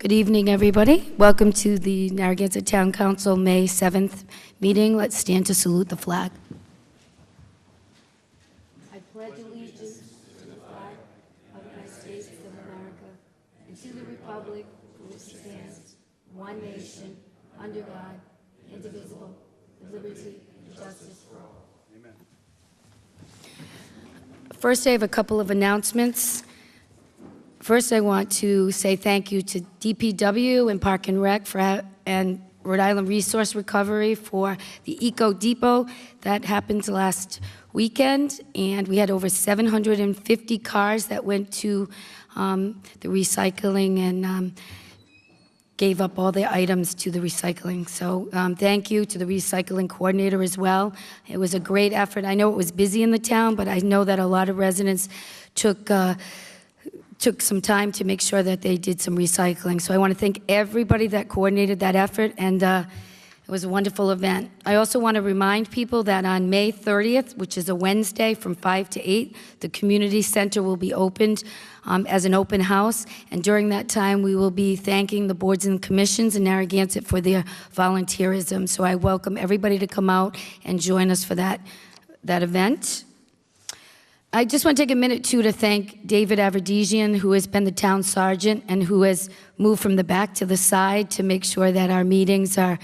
Good evening, everybody. Welcome to the Narragansett Town Council May 7th meeting. Let's stand to salute the flag. I pledge allegiance to the flag of the United States of America and to the republic for which it stands, one nation, under God, indivisible, with liberty and justice for all. Amen. First, I have a couple of announcements. First, I want to say thank you to DPW and Park and Rec and Rhode Island Resource Recovery for the Eco Depot that happened last weekend, and we had over 750 cars that went to the recycling and gave up all the items to the recycling. So thank you to the recycling coordinator as well. It was a great effort. I know it was busy in the town, but I know that a lot of residents took some time to make sure that they did some recycling. So I want to thank everybody that coordinated that effort, and it was a wonderful event. I also want to remind people that on May 30th, which is a Wednesday from 5 to 8, the community center will be opened as an open house, and during that time we will be thanking the boards and commissions in Narragansett for their volunteerism. So I welcome everybody to come out and join us for that event. I just want to take a minute, too, to thank David Averdesian, who has been the town sergeant and who has moved from the back to the side to make sure that our meetings are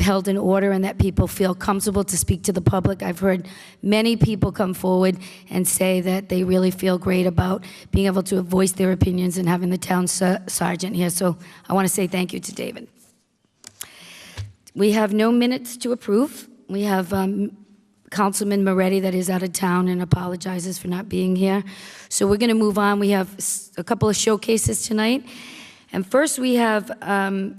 held in order and that people feel comfortable to speak to the public. I've heard many people come forward and say that they really feel great about being able to voice their opinions and having the town sergeant here. So I want to say thank you to David. We have no minutes to approve. We have Councilman Moretti that is out of town and apologizes for not being here. So we're going to move on. We have a couple of showcases tonight. And first we have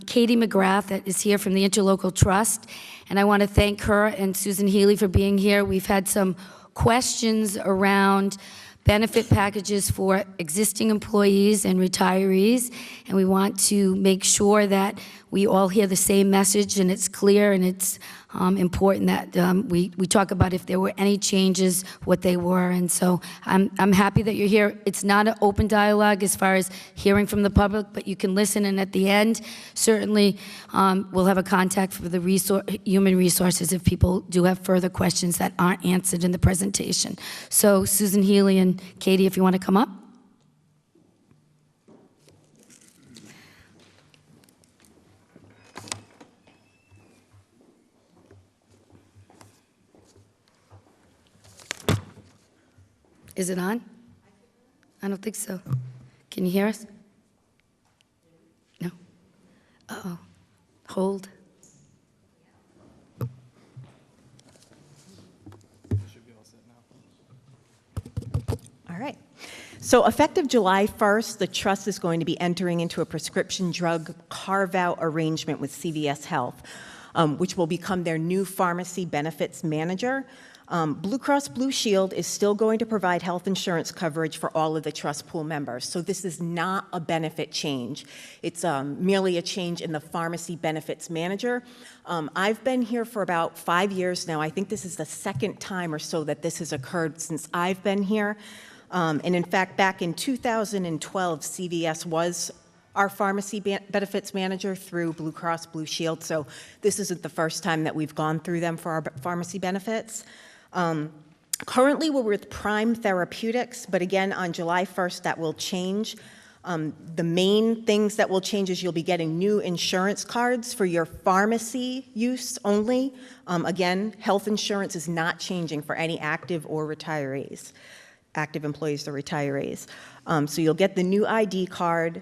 Katie McGrath that is here from the Interlocal Trust. And I want to thank her and Susan Healy for being here. We've had some questions around benefit packages for existing employees and retirees. And we want to make sure that we all hear the same message and it's clear and it's important that we talk about if there were any changes, what they were. And so I'm happy that you're here. It's not an open dialogue as far as hearing from the public, but you can listen, and at the end, certainly we'll have a contact for the human resources if people do have further questions that aren't answered in the presentation. So Susan Healy and Katie, if you want to come up. Is it on? I don't think so. Can you hear us? No? Uh-oh. Hold. All right. So effective July 1st, the trust is going to be entering into a prescription drug carve-out arrangement with CVS Health, which will become their new pharmacy benefits manager. Blue Cross Blue Shield is still going to provide health insurance coverage for all of the trust pool members. So this is not a benefit change. It's merely a change in the pharmacy benefits manager. I've been here for about 5 years now. I think this is the second time or so that this has occurred since I've been here. And in fact, back in 2012, CVS was our pharmacy benefits manager through Blue Cross Blue Shield. So this isn't the first time that we've gone through them for our pharmacy benefits. Currently, we're with Prime Therapeutics, but again, on July 1st, that will change. The main things that will change is you'll be getting new insurance cards for your pharmacy use only. Again, health insurance is not changing for any active or retirees, active employees or retirees. So you'll get the new ID card.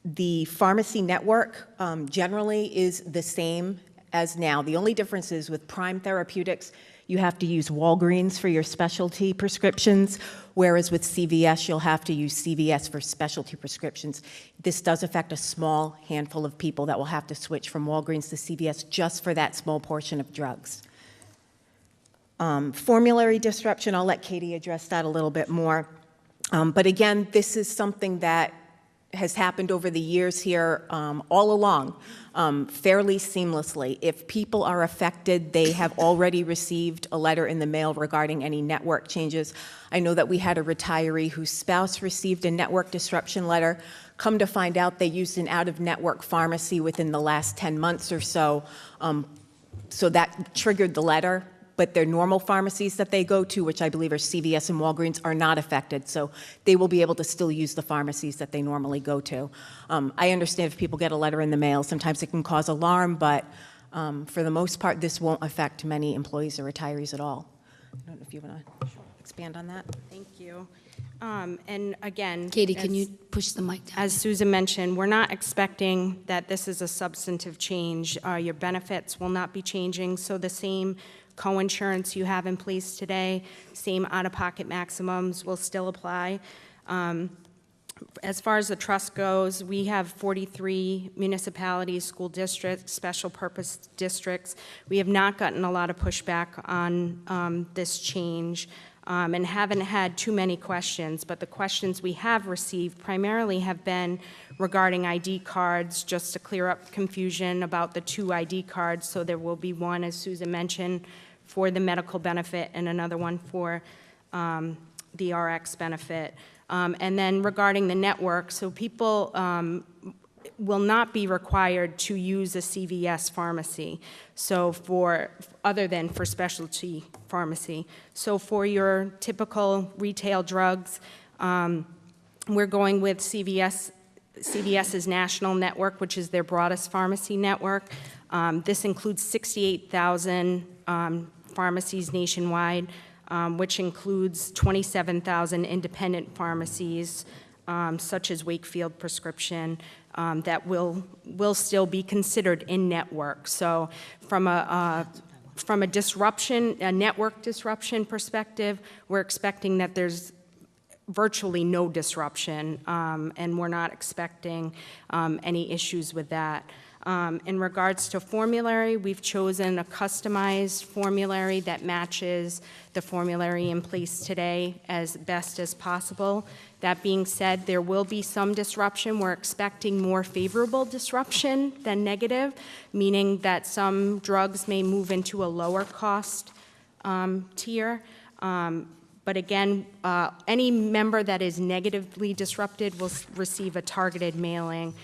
The pharmacy network generally is the same as now. The only difference is with Prime Therapeutics, you have to use Walgreens for your specialty prescriptions, whereas with CVS, you'll have to use CVS for specialty prescriptions. This does affect a small handful of people that will have to switch from Walgreens to CVS just for that small portion of drugs. Formulary disruption, I'll let Katie address that a little bit more. But again, this is something that has happened over the years here all along, fairly seamlessly. If people are affected, they have already received a letter in the mail regarding any network changes. I know that we had a retiree whose spouse received a network disruption letter. Come to find out, they used an out-of-network pharmacy within the last 10 months or so, so that triggered the letter. But their normal pharmacies that they go to, which I believe are CVS and Walgreens, are not affected. So they will be able to still use the pharmacies that they normally go to. I understand if people get a letter in the mail, sometimes it can cause alarm, but for the most part, this won't affect many employees or retirees at all. I don't know if you want to expand on that. Thank you. And again, Katie, can you push the mic down? as Susan mentioned, we're not expecting that this is a substantive change. Your benefits will not be changing, so the same coinsurance you have in place today, same out-of-pocket maximums will still apply. As far as the trust goes, we have 43 municipalities, school districts, special purpose districts. We have not gotten a lot of pushback on this change and haven't had too many questions, but the questions we have received primarily have been regarding ID cards, just to clear up confusion about the 2 ID cards. So there will be one, as Susan mentioned, for the medical benefit and another one for the RX benefit. And then regarding the network, so people will not be required to use a CVS pharmacy, so other than for specialty pharmacy. So for your typical retail drugs, we're going with CVS's national network, which is their broadest pharmacy network. This includes 68,000 pharmacies nationwide, which includes 27,000 independent pharmacies, such as Wakefield Prescription, that will still be considered in network. So from a network disruption perspective, we're expecting that there's virtually no disruption, and we're not expecting any issues with that. In regards to formulary, we've chosen a customized formulary that matches the formulary in place today as best as possible. That being said, there will be some disruption. We're expecting more favorable disruption than negative, meaning that some drugs may move into a lower cost tier. But again, any member that is negatively disrupted will receive a targeted mailing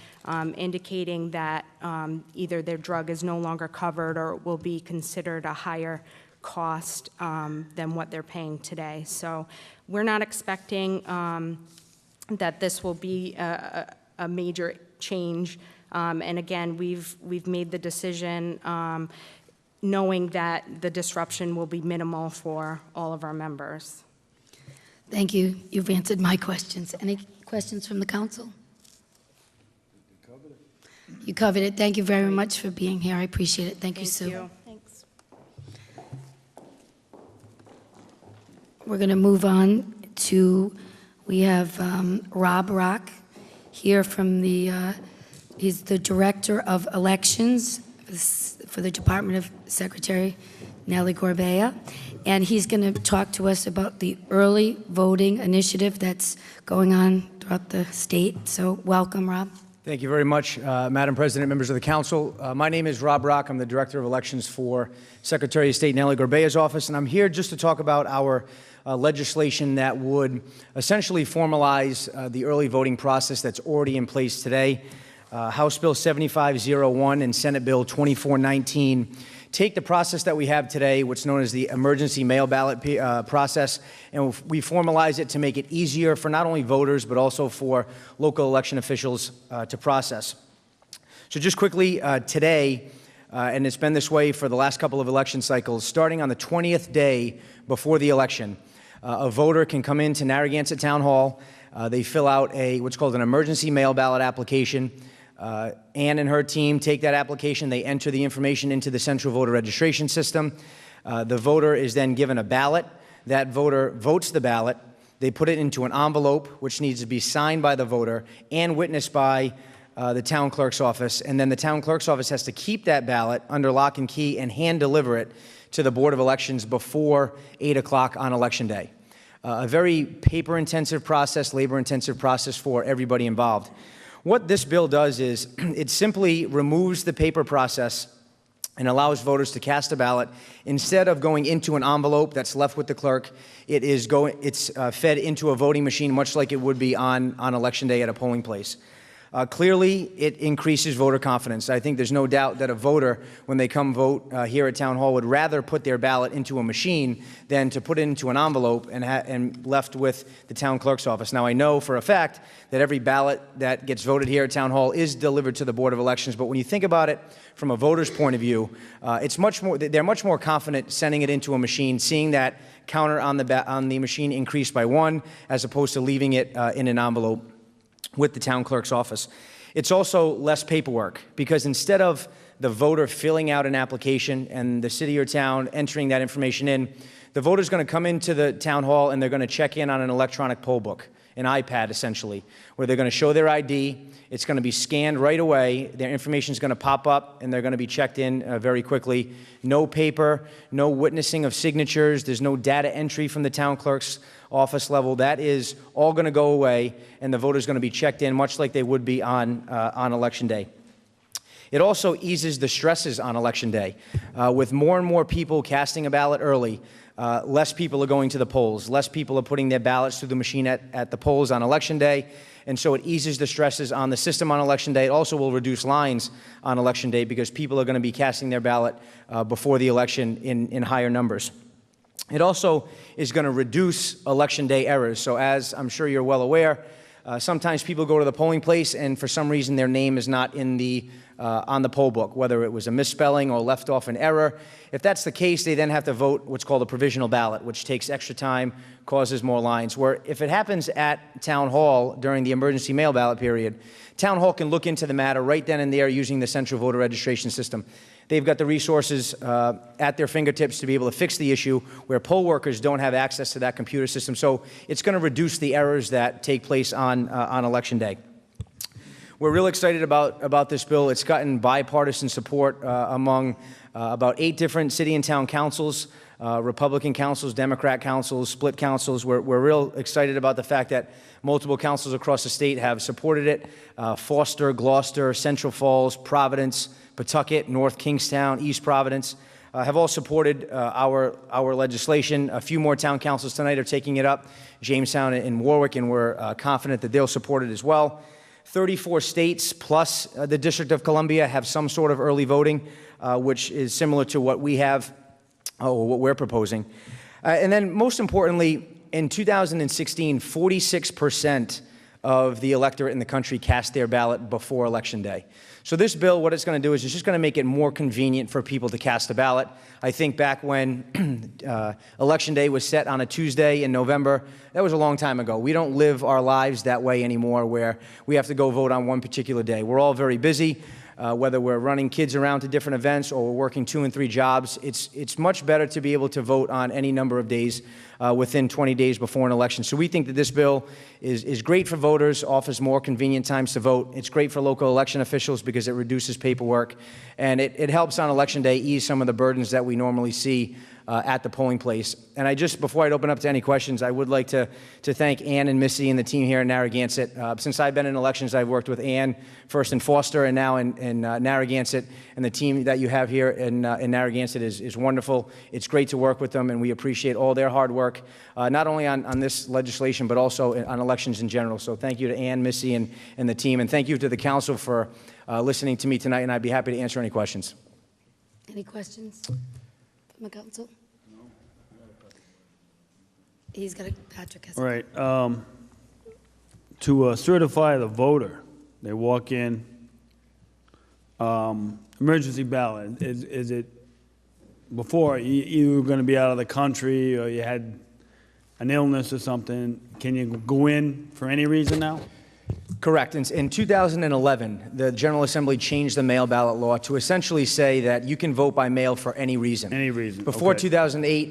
indicating that either their drug is no longer covered or will be considered a higher cost than what they're paying today. So we're not expecting that this will be a major change. And again, we've made the decision knowing that the disruption will be minimal for all of our members. Thank you. You've answered my questions. Any questions from the council? You covered it. Thank you very much for being here. I appreciate it. Thank you, Sue. Thanks. We're going to move on to, we have Rob Rock here from he's the Director of Elections for the Department of Secretary Nellie Gorbea, and he's going to talk to us about the early voting initiative that's going on throughout the state. So welcome, Rob. Thank you very much, Madam President, members of the council. My name is Rob Rock. I'm the Director of Elections for Secretary of State Nellie Gorbea's office, and I'm here just to talk about our legislation that would essentially formalize the early voting process that's already in place today. House Bill 7501 and Senate Bill 2419 take the process that we have today, what's known as the emergency mail ballot process, and we formalize it to make it easier for not only voters but also for local election officials to process. So just quickly, today, and it's been this way for the last couple of election cycles, starting on the 20th day before the election, a voter can come into Narragansett Town Hall. They fill out what's called an emergency mail ballot application. Ann and her team take that application, they enter the information into the central voter registration system. The voter is then given a ballot. That voter votes the ballot. They put it into an envelope, which needs to be signed by the voter and witnessed by the town clerk's office. And then the town clerk's office has to keep that ballot under lock and key and hand deliver it to the Board of Elections before 8 o'clock on Election Day. A very paper-intensive process, labor-intensive process for everybody involved. What this bill does is it simply removes the paper process and allows voters to cast a ballot. Instead of going into an envelope that's left with the clerk, it's fed into a voting machine, much like it would be on Election Day at a polling place. Clearly, it increases voter confidence. I think there's no doubt that a voter, when they come vote here at Town Hall, would rather put their ballot into a machine than to put it into an envelope and left with the town clerk's office. Now, I know for a fact that every ballot that gets voted here at Town Hall is delivered to the Board of Elections, but when you think about it from a voter's point of view, they're much more confident sending it into a machine, seeing that counter on the machine increase by 1, as opposed to leaving it in an envelope with the town clerk's office. It's also less paperwork, because instead of the voter filling out an application and the city or town entering that information in, the voter's going to come into the town hall and they're going to check in on an electronic poll book, an iPad essentially, where they're going to show their ID. It's going to be scanned right away. Their information is going to pop up and they're going to be checked in very quickly. No paper, no witnessing of signatures. There's no data entry from the town clerk's office level. That is all going to go away, and the voter's going to be checked in much like they would be on Election Day. It also eases the stresses on Election Day. With more and more people casting a ballot early, less people are going to the polls. Less people are putting their ballots through the machine at the polls on Election Day, and so it eases the stresses on the system on Election Day. It also will reduce lines on Election Day because people are going to be casting their ballot before the election in higher numbers. It also is going to reduce Election Day errors. So as I'm sure you're well aware, sometimes people go to the polling place and for some reason their name is not in on the poll book, whether it was a misspelling or left off an error. If that's the case, they then have to vote what's called a provisional ballot, which takes extra time, causes more lines. Where if it happens at Town Hall during the emergency mail ballot period, Town Hall can look into the matter right then and there using the central voter registration system. They've got the resources at their fingertips to be able to fix the issue where poll workers don't have access to that computer system. So it's going to reduce the errors that take place on Election Day. We're real excited about this bill. It's gotten bipartisan support among about 8 different city and town councils, Republican councils, Democrat councils, split councils. We're real excited about the fact that multiple councils across the state have supported it. Foster, Gloucester, Central Falls, Providence, Pawtucket, North Kingstown, East Providence have all supported our legislation. A few more town councils tonight are taking it up, Jamestown and Warwick, and we're confident that they'll support it as well. 34 states plus the District of Columbia have some sort of early voting, which is similar to what we have, or what we're proposing. And then most importantly, in 2016, 46% of the electorate in the country cast their ballot before Election Day. So this bill, what it's going to do is it's just going to make it more convenient for people to cast a ballot. I think back when Election Day was set on a Tuesday in November, that was a long time ago. We don't live our lives that way anymore where we have to go vote on one particular day. We're all very busy. Whether we're running kids around to different events or we're working 2 and 3 jobs, it's much better to be able to vote on any number of days within 20 days before an election. So we think that this bill is great for voters, offers more convenient times to vote. It's great for local election officials because it reduces paperwork, and it helps on Election Day ease some of the burdens that we normally see at the polling place. And before I open up to any questions, I would like to thank Ann and Missy and the team here in Narragansett. Since I've been in elections, I've worked with Ann first in Foster and now in Narragansett, and the team that you have here in Narragansett is wonderful. It's great to work with them, and we appreciate all their hard work, not only on this legislation, but also on elections in general. So thank you to Ann, Missy, and the team, and thank you to the council for listening to me tonight, and I'd be happy to answer any questions. Any questions from the council? He's got Patrick has. All right. To certify the voter, they walk in, emergency ballot. Is it before you were going to be out of the country or you had an illness or something? Can you go in for any reason now? Correct. In 2011, the General Assembly changed the mail ballot law to essentially say that you can vote by mail for any reason. Any reason. Before okay.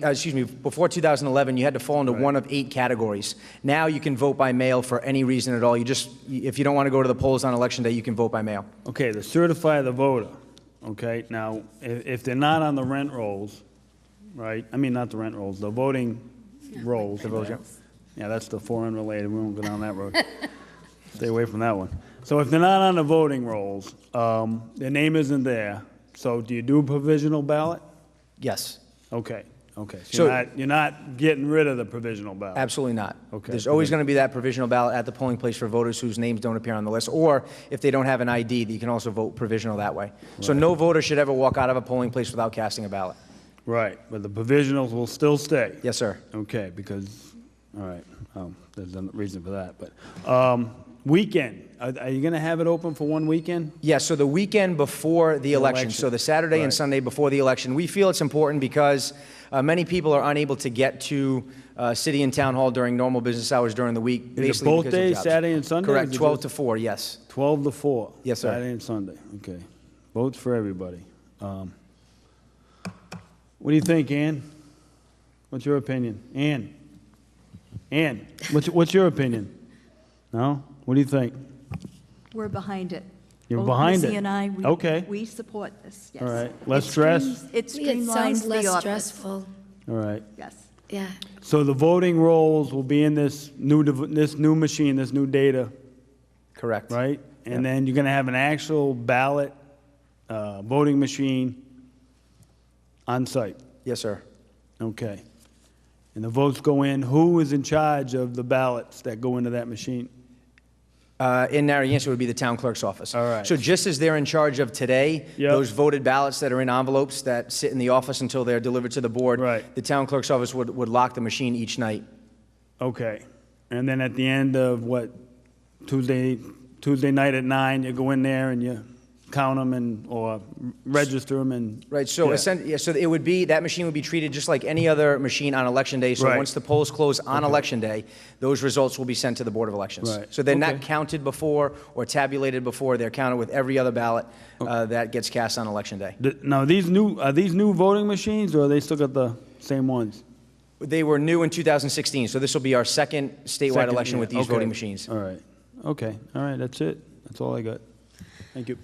before 2011, you had to fall into one of 8 categories. Now you can vote by mail for any reason at all. If you don't want to go to the polls on Election Day, you can vote by mail. Okay, to certify the voter. Okay, now if they're not on the rent rolls, right? I mean, not the rent rolls, the voting rolls. The vote, yeah. Yeah, that's the 4 unrelated. We won't go down that road. Stay away from that one. So if they're not on the voting rolls, their name isn't there, so do you do a provisional ballot? Yes, Okay, okay. So- You're not getting rid of the provisional ballot? absolutely not. Okay. There's always going to be that provisional ballot at the polling place for voters whose names don't appear on the list, or if they don't have an ID, you can also vote provisional that way. So no voter should ever walk out of a polling place without casting a ballot. Right, but the provisionals will still stay? Yes, sir. Okay, because, all right, there's a reason for that, but, weekend, are you gonna have it open for one weekend? Yeah, so the weekend before the election, election. so the Saturday and Right. Sunday before the election, we feel it's important because many people are unable to get to City and Town Hall during normal business hours during the week. Is it basically both because of days, jobs. Saturday and Sunday, or Correct, is it 12 just- to 4, yes. 12 to 4? Yes, sir. Saturday and Sunday, okay. Votes for everybody. What do you think, Ann? What's your opinion? Ann? Ann, what's your opinion? No? What do you think? We're behind it. You're Both behind Missy it? and I, Okay. we support this, yes. All right. Less It stress? It It streamlines sounds the less office. stressful. All right. Yes. Yeah. So the voting rolls will be in this new machine, this new data, Correct. right? Yep. And then you're gonna have an actual ballot, voting machine on site? Yes, sir. Okay. And the votes go in, who is in charge of the ballots that go into that machine? In Narragansett would be the town clerk's office. All right. So just as they're in charge of today, Yep. those voted ballots that are in envelopes that sit in the office until they're delivered to the board, Right. the town clerk's office would lock the machine each night. Okay. And then at the end of what, Tuesday night at 9, you go in there and you count them or register them and. Right, so Yeah. so it would be, that machine would be treated just like any other machine on election day. So Right. once the polls close on election day, those results will be sent to the Board of Elections. Right. So they're not Okay. counted before or tabulated before, they're counted with every other ballot that gets cast on election day. Now, are these new voting machines, or are they still got the same ones? They were new in 2016, so this will be our second statewide Second, election yeah, with these okay. voting machines. All right. Okay. All right. That's it. That's all I got. Thank you.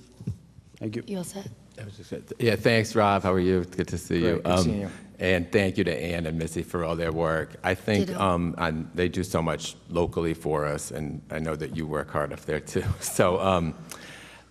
Thank you. You all set? That was just it. Yeah, thanks, Rob. How are you? Good to see you. Great, good seeing you. And thank you to Ann and Missy for all their work. I think Ditto. they do so much locally for us, and I know that you work hard up there too. So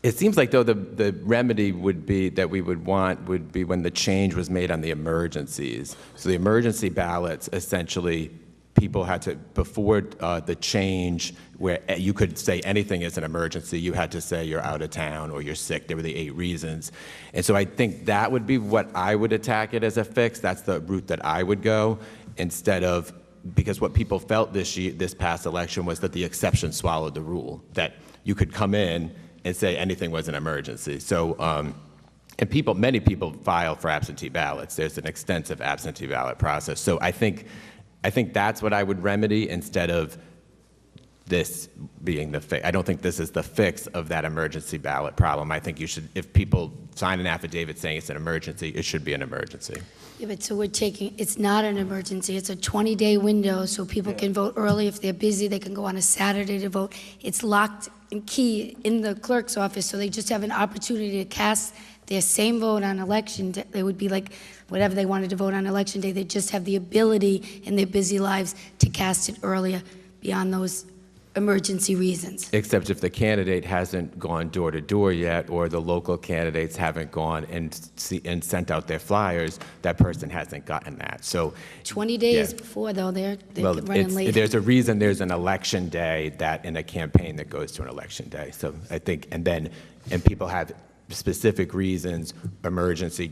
it seems like, though, the remedy would be that we would want would be when the change was made on the emergencies. So the emergency ballots, essentially, people had to, before the change, where you could say anything is an emergency, you had to say you're out of town or you're sick. There were the 8 reasons. And so I think that would be what I would attack it as a fix. That's the route that I would go, instead of, because what people felt this past election was that the exception swallowed the rule, that you could come in and say anything was an emergency. So, and many people file for absentee ballots. There's an extensive absentee ballot process. So I think that's what I would remedy, instead of this being the fix. I don't think this is the fix of that emergency ballot problem. I think you should, if people sign an affidavit saying it's an emergency, it should be an emergency. Yeah, but so it's not an emergency. It's a 20-day window, so people can vote early. If they're busy, they can go on a Saturday to vote. It's locked and key in the clerk's office, so they just have an opportunity to cast their same vote on election day. They would be like, whatever they wanted to vote on election day, they just have the ability in their busy lives to cast it earlier beyond those emergency reasons. Except if the candidate hasn't gone door to door yet, or the local candidates haven't gone and sent out their flyers, that person hasn't gotten that. So 20 days yeah. before, though, they're Well, running late. there's a reason there's an election day that in a campaign that goes to an election day. So I think, and people have specific reasons,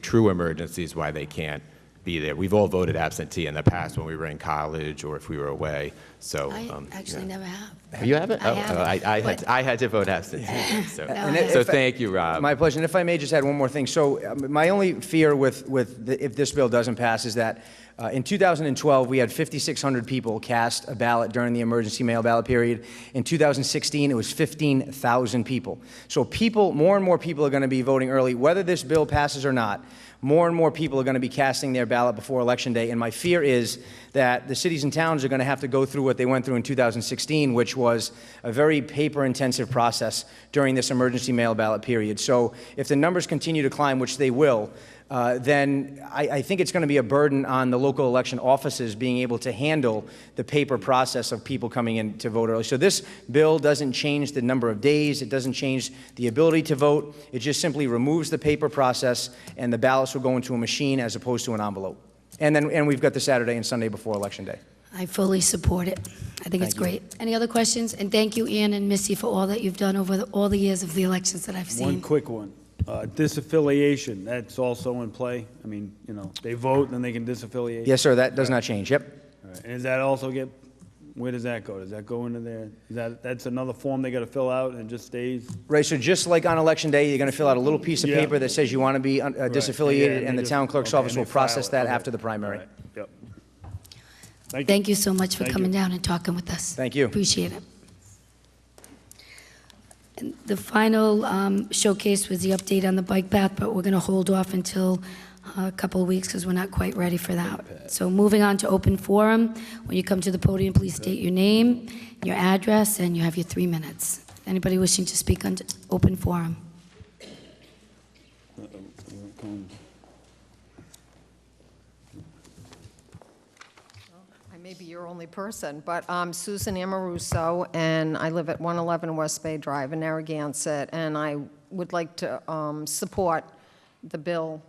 true emergencies, why they can't be there. We've all voted absentee in the past when we were in college or if we were away. So I actually yeah. never have. You haven't? I haven't, I had to vote absentee. So, No, so thank you, Rob. My pleasure. And if I may just add one more thing. So my only fear if this bill doesn't pass is that in 2012, we had 5,600 people cast a ballot during the emergency mail ballot period. In 2016, it was 15,000 people. So more and more people are going to be voting early. Whether this bill passes or not, more and more people are going to be casting their ballot before Election Day. And my fear is that the cities and towns are going to have to go through what they went through in 2016, which was a very paper-intensive process during this emergency mail ballot period. So if the numbers continue to climb, which they will, then I think it's going to be a burden on the local election offices being able to handle the paper process of people coming in to vote early. So this bill doesn't change the number of days. It doesn't change the ability to vote. It just simply removes the paper process, and the ballots will go into a machine as opposed to an envelope. And we've got the Saturday and Sunday before Election Day. I fully support it. I think it's great. Any other questions? And thank you, Ian and Missy, for all that you've done over all the years of the elections that I've seen. One quick one. Disaffiliation, that's also in play? I mean, you know, they vote, then they can disaffiliate? Yes, sir, that does not change. Yep. All right. And does that also get, where does that go? Does that go into there? That's another form they got to fill out and it just stays? Right, so just like on Election Day, you're going to fill out a little piece of Yeah. paper that says you want to be disaffiliated, Yeah, and the they town just- clerk's okay, office and will they process file it. that Okay. after the primary. All right. Yep. Thank you so much for Thank you. coming down and talking with us. Thank you. Appreciate it. And the final showcase was the update on the bike path, but we're going to hold off until a couple of weeks because we're not quite ready for that. So moving on to open forum. When you come to the podium, please state your name, your address, and you have your 3 minutes. Anybody wishing to speak on open forum? I may be your only person, but I'm Susan Amoruso, and I live at 111 West Bay Drive in Narragansett, and I would like to support the bill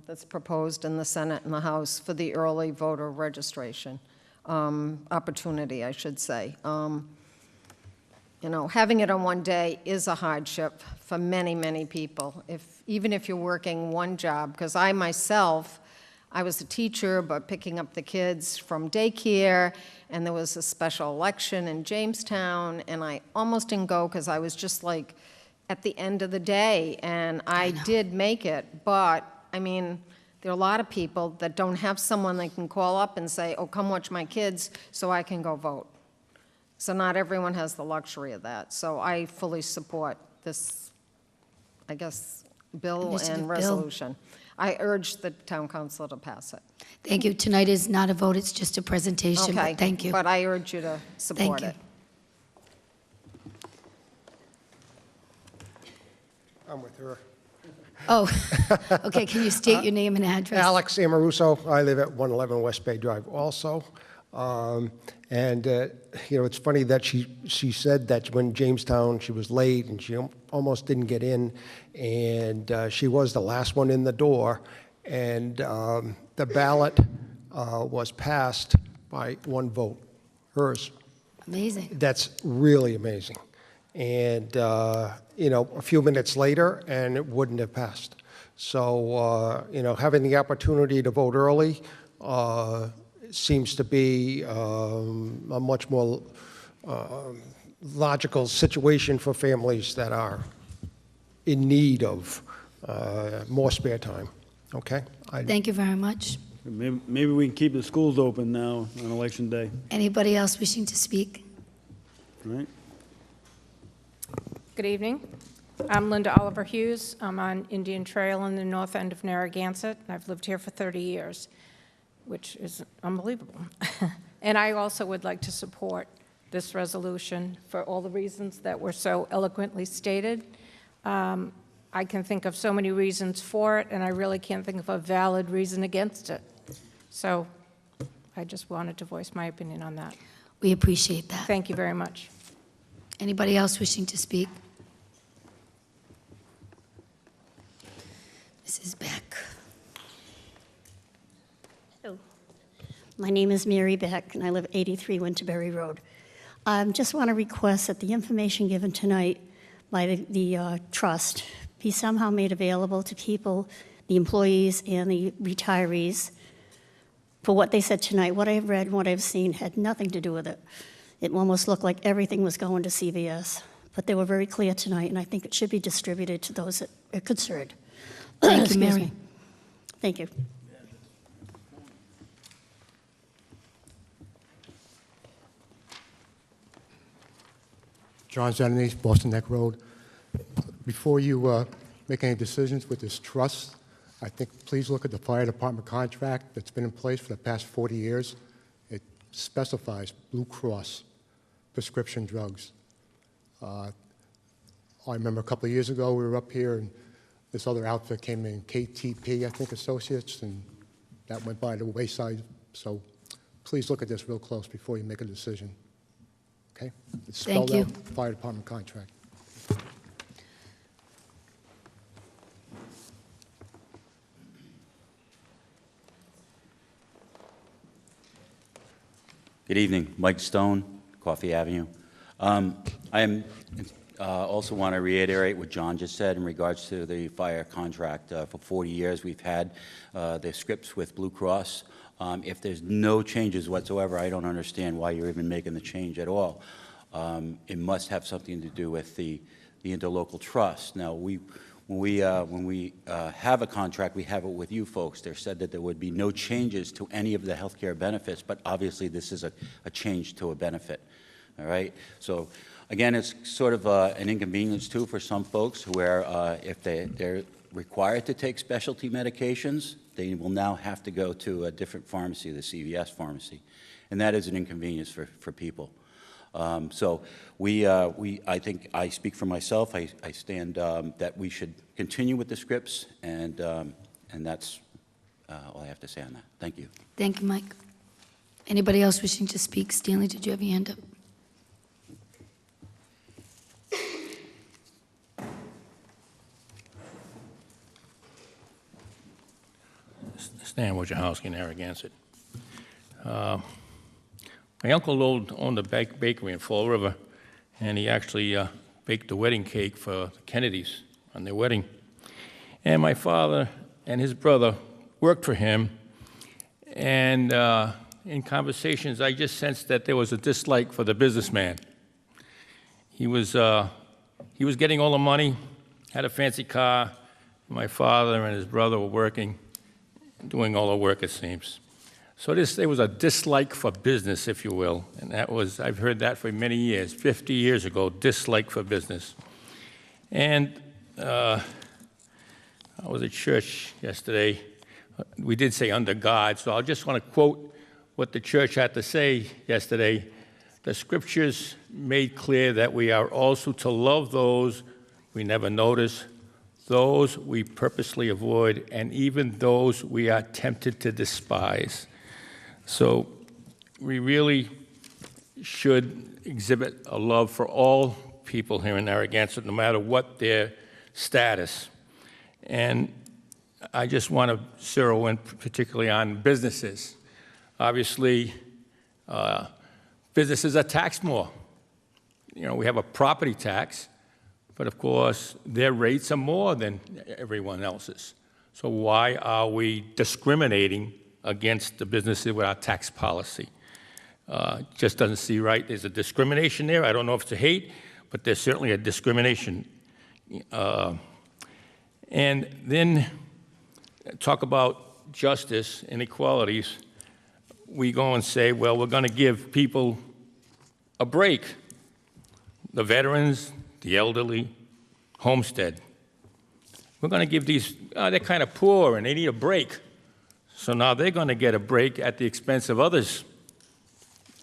that's proposed in the Senate and the House for the early voter registration opportunity, I should say. You know, having it on one day is a hardship for many, many people, even if you're working one job, because I myself, I was a teacher, but picking up the kids from daycare, and there was a special election in Jamestown, and I almost didn't go because I was just like at the end of the day, and I did make it, but I mean, there are a lot of people that don't have someone they can call up and say, oh, come watch my kids so I can go vote. So not everyone has the luxury of that. So I fully support this, I guess, bill Initiative and bill. resolution. I urge the town council to pass it. Thank you. Tonight is not a vote, it's just a presentation, Okay, but thank you. but I urge you to support you. it. I'm with her. Oh, okay, can you state your name and address? Alex Amoruso. I live at 111 West Bay Drive also. You know, it's funny that she said that when Jamestown, she was late and she almost didn't get in, and she was the last one in the door, and the ballot was passed by one vote, hers. Amazing. That's really amazing. And, you know, a few minutes later, and it wouldn't have passed. So, you know, having the opportunity to vote early seems to be a much more logical situation for families that are in need of more spare time. Okay? Thank you very much. Maybe we can keep the schools open now on Election Day, Anybody else wishing to speak? all right? Good evening. I'm Linda Oliver Hughes. I'm on Indian Trail in the north end of Narragansett. I've lived here for 30 years, which is unbelievable. And I also would like to support this resolution for all the reasons that were so eloquently stated. I can think of so many reasons for it, and I really can't think of a valid reason against it. So I just wanted to voice my opinion on that. We appreciate that. Thank you very much. Anybody else wishing to speak? Mrs. Beck. My name is Mary Beck, and I live at 83 Winterberry Road. Just want to request that the information given tonight by the trust be somehow made available to people, the employees and the retirees. For what they said tonight, what I've read and what I've seen had nothing to do with it. It almost looked like everything was going to CVS. But they were very clear tonight, and I think it should be distributed to those that are concerned. Thank you, Excuse Mary. me. Thank you. John Zenny, Boston Neck Road. Before you make any decisions with this trust, I think please look at the fire department contract that's been in place for the past 40 years. It specifies Blue Cross prescription drugs. I remember a couple of years ago, we were up here and This other outfit came in, KTP, I think, Associates, and that went by the wayside. So please look at this real close before you make a decision. Okay? It's Thank spelled you. out, fire department contract. Good evening, Mike Stone, Coffee Avenue. I also want to reiterate what John just said in regards to the fire contract. For 40 years, we've had the scripts with Blue Cross. If there's no changes whatsoever, I don't understand why you're even making the change at all. It must have something to do with the interlocal trust. Now, when we have a contract, we have it with you folks. There said that there would be no changes to any of the health care benefits, but obviously this is a change to a benefit, all right? So again, it's sort of an inconvenience too for some folks where if they're required to take specialty medications, they will now have to go to a different pharmacy, the CVS pharmacy, and that is an inconvenience for people. So I think I speak for myself. I stand that we should continue with the scripts, and that's all I have to say on that. Thank you. Thank you, Mike. Anybody else wishing to speak? Stanley, did you have your hand up? Stan Wojciechowski, Narragansett. My uncle owned a bakery in Fall River, and he actually baked the wedding cake for the Kennedys on their wedding. And my father and his brother worked for him, and in conversations, I just sensed that there was a dislike for the businessman. He was getting all the money, had a fancy car. My father and his brother were working, doing all the work, it seems. So there was a dislike for business, if you will, and I've heard that for many years, 50 years ago, dislike for business. And I was at church yesterday. We did say under God, so I just want to quote what the church had to say yesterday. The scriptures made clear that we are also to love those we never notice, those we purposely avoid, and even those we are tempted to despise. So we really should exhibit a love for all people here in Narragansett, no matter what their status. And I just want to zero in particularly on businesses. Obviously, businesses are taxed more. You know, we have a property tax, but of course, their rates are more than everyone else's. So why are we discriminating against the businesses with our tax policy? Just doesn't seem right. There's a discrimination there. I don't know if it's a hate, but there's certainly a discrimination. And then talk about justice and equalities. We go and say, well, we're going to give people a break. The veterans, the elderly, homestead. We're going to give these, they're kind of poor and they need a break. So now they're going to get a break at the expense of others.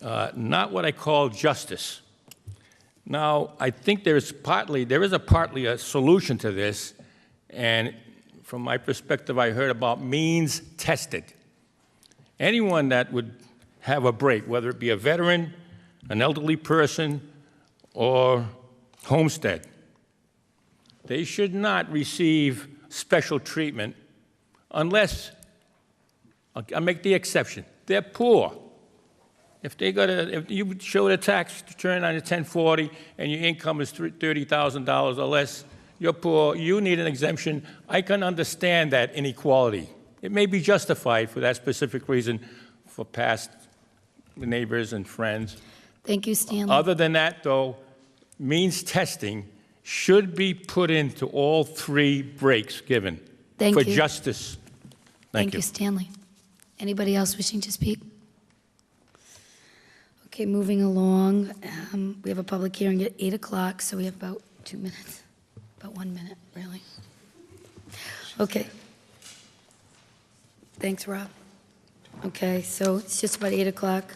Not what I call justice. Now, I think there is partly a solution to this, and from my perspective, I heard about means tested. Anyone that would have a break, whether it be a veteran, an elderly person, or homestead, they should not receive special treatment unless, I'll make the exception, they're poor. If you show the tax return on your 1040 and your income is $30,000 or less, you're poor, you need an exemption. I can understand that inequality. It may be justified for that specific reason for past neighbors and friends. Thank you, Stanley. Other than that, though, means testing should be put into all three breaks given for justice. Thank you, Stanley. Anybody else wishing to speak? Okay, moving along. We have a public hearing at 8 o'clock, so we have about 2 minutes. About 1 minute, really. Okay. Thanks, Rob. Okay, so it's just about 8 o'clock.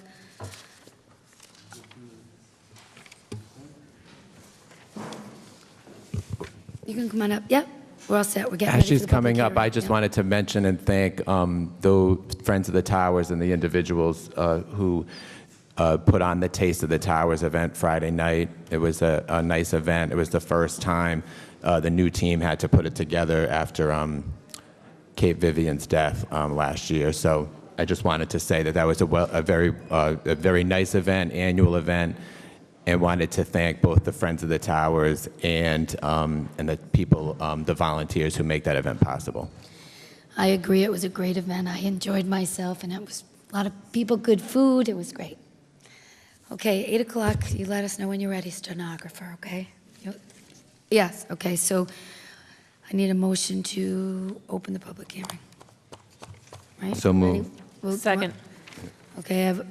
You can come on up. Yep, We're all set. We're getting ready As for she's the public coming up, hearing. I just Yeah. wanted to mention and thank the Friends of the Towers and the individuals who put on the Taste of the Towers event Friday night. It was a nice event. It was the first time the new team had to put it together after Kate Vivian's death last year. So I just wanted to say that that was a very nice event, annual event, and wanted to thank both the Friends of the Towers and the people, the volunteers who make that event possible. I agree. It was a great event. I enjoyed myself, and it was a lot of people, good food. It was great. Okay, 8 o'clock. You let us know when you're ready, stenographer, okay? Yes, okay. So I need a motion to open the public hearing. Right? So moved. Ready? Well, Second. Okay, I have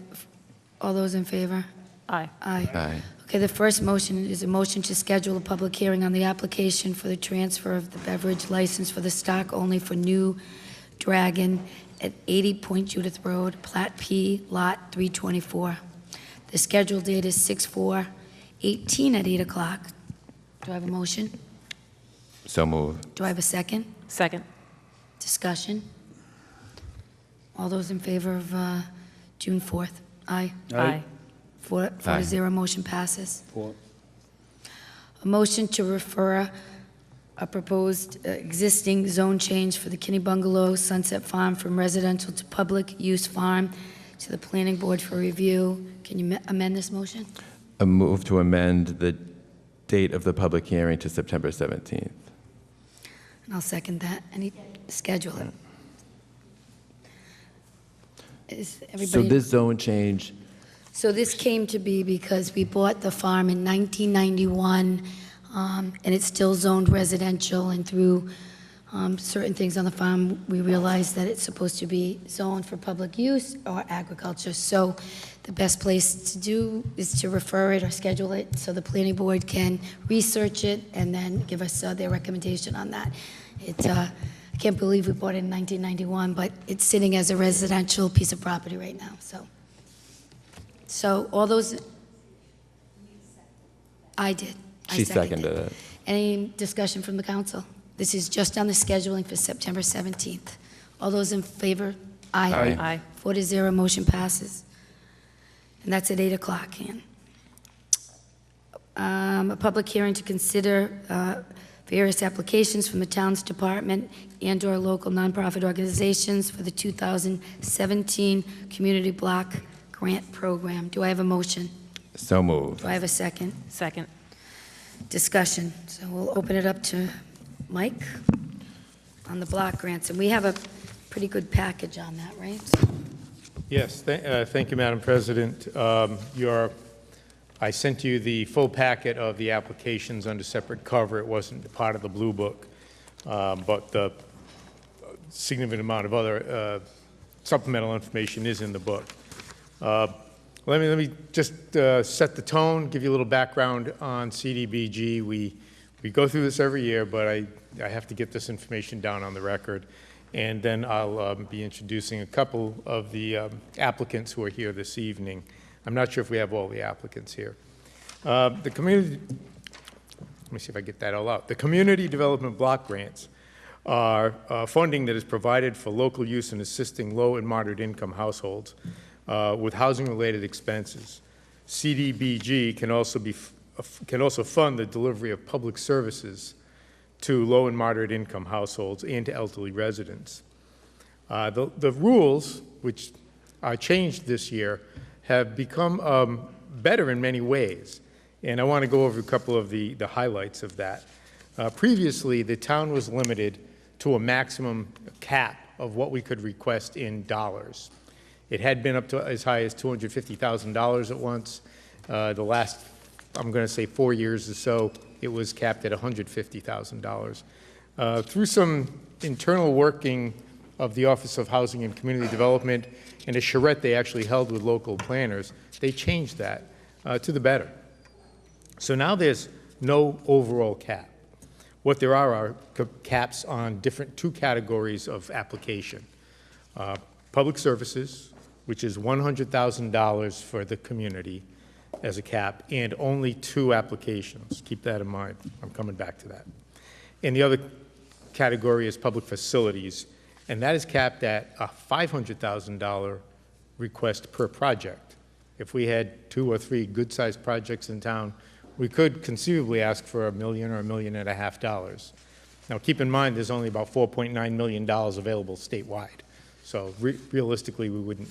all those in favor? Aye. Aye. Aye. Okay, the first motion is a motion to schedule a public hearing on the application for the transfer of the beverage license for the stock only for New Dragon at 80 Point Judith Road, Plat P, Lot 324. The scheduled date is 6/4/18 at 8 o'clock. Do I have a motion? So moved. Do I have a second? Second. Discussion? All those in favor of June 4th? Aye. Aye. 4-0, motion passes. For- A motion to refer a proposed existing zone change for the Kinney Bungalow Sunset Farm from residential to public use farm to the planning board for review. Can you amend this motion? A move to amend the date of the public hearing to September 17th. And I'll second that. Any, schedule it. Is everybody? So this zone change, So this came to be because we bought the farm in 1991, and it's still zoned residential, and through certain things on the farm, we realized that it's supposed to be zoned for public use or agriculture. So the best place to do is to refer it or schedule it so the planning board can research it and then give us their recommendation on that. I can't believe we bought it in 1991, but it's sitting as a residential piece of property right now, so. So all those, I did. I she seconded it. Any discussion from the council? This is just on the scheduling for September 17th. All those in favor? Aye. Aye. Aye. 4-0, motion passes. And that's at 8 o'clock, Ann. A public hearing to consider various applications from the town's department and/or local nonprofit organizations for the 2017 Community Block Grant Program. Do I have a motion? So moved. Do I have a second? Second. Discussion. So we'll open it up to Mike on the block grants. And we have a pretty good package on that, right? Yes, thank you, Madam President. I sent you the full packet of the applications under separate cover. It wasn't part of the Blue Book, but the significant amount of other supplemental information is in the book. Let me just set the tone, give you a little background on CDBG. We go through this every year, but I have to get this information down on the record. And then I'll be introducing a couple of the applicants who are here this evening. I'm not sure if we have all the applicants here. Let me see if I get that all out. The Community Development Block Grants are funding that is provided for local use in assisting low and moderate income households with housing-related expenses. CDBG can also fund the delivery of public services to low and moderate income households and to elderly residents. The rules, which are changed this year, have become better in many ways, and I want to go over a couple of the highlights of that. Previously, the town was limited to a maximum cap of what we could request in dollars. It had been up to as high as $250,000 at once. The last, I'm going to say 4 years or so, it was capped at $150,000. Through some internal working of the Office of Housing and Community Development and a charrette they actually held with local planners, they changed that to the better. So now there's no overall cap. What there are caps on two categories of application. Public services, which is $100,000 for the community as a cap, and only 2 applications. Keep that in mind. I'm coming back to that. And the other category is public facilities, and that is capped at a $500,000 request per project. If we had 2 or 3 good-sized projects in town, we could conceivably ask for $1 million or $1.5 million. Now, keep in mind, there's only about $4.9 million available statewide. So realistically, we wouldn't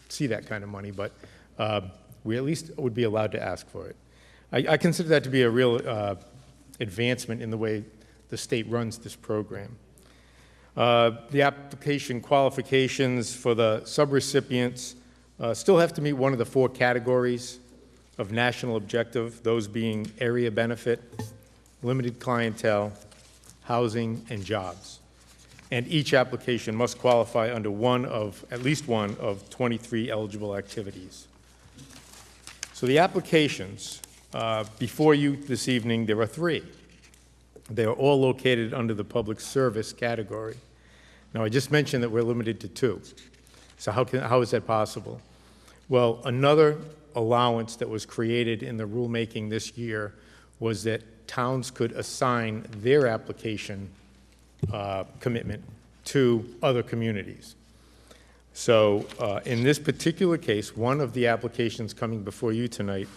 see that kind of money, but we at least would be allowed to ask for it. I consider that to be a real advancement in the way the state runs this program. The application qualifications for the subrecipients still have to meet one of the 4 categories of national objective, those being area benefit, limited clientele, housing, and jobs. And each application must qualify under at least one of 23 eligible activities. So the applications before you this evening, there are 3. They are all located under the public service category. Now, I just mentioned that we're limited to 2. So how is that possible? Well, another allowance that was created in the rulemaking this year was that towns could assign their application commitment to other communities. So in this particular case, one of the applications coming before you tonight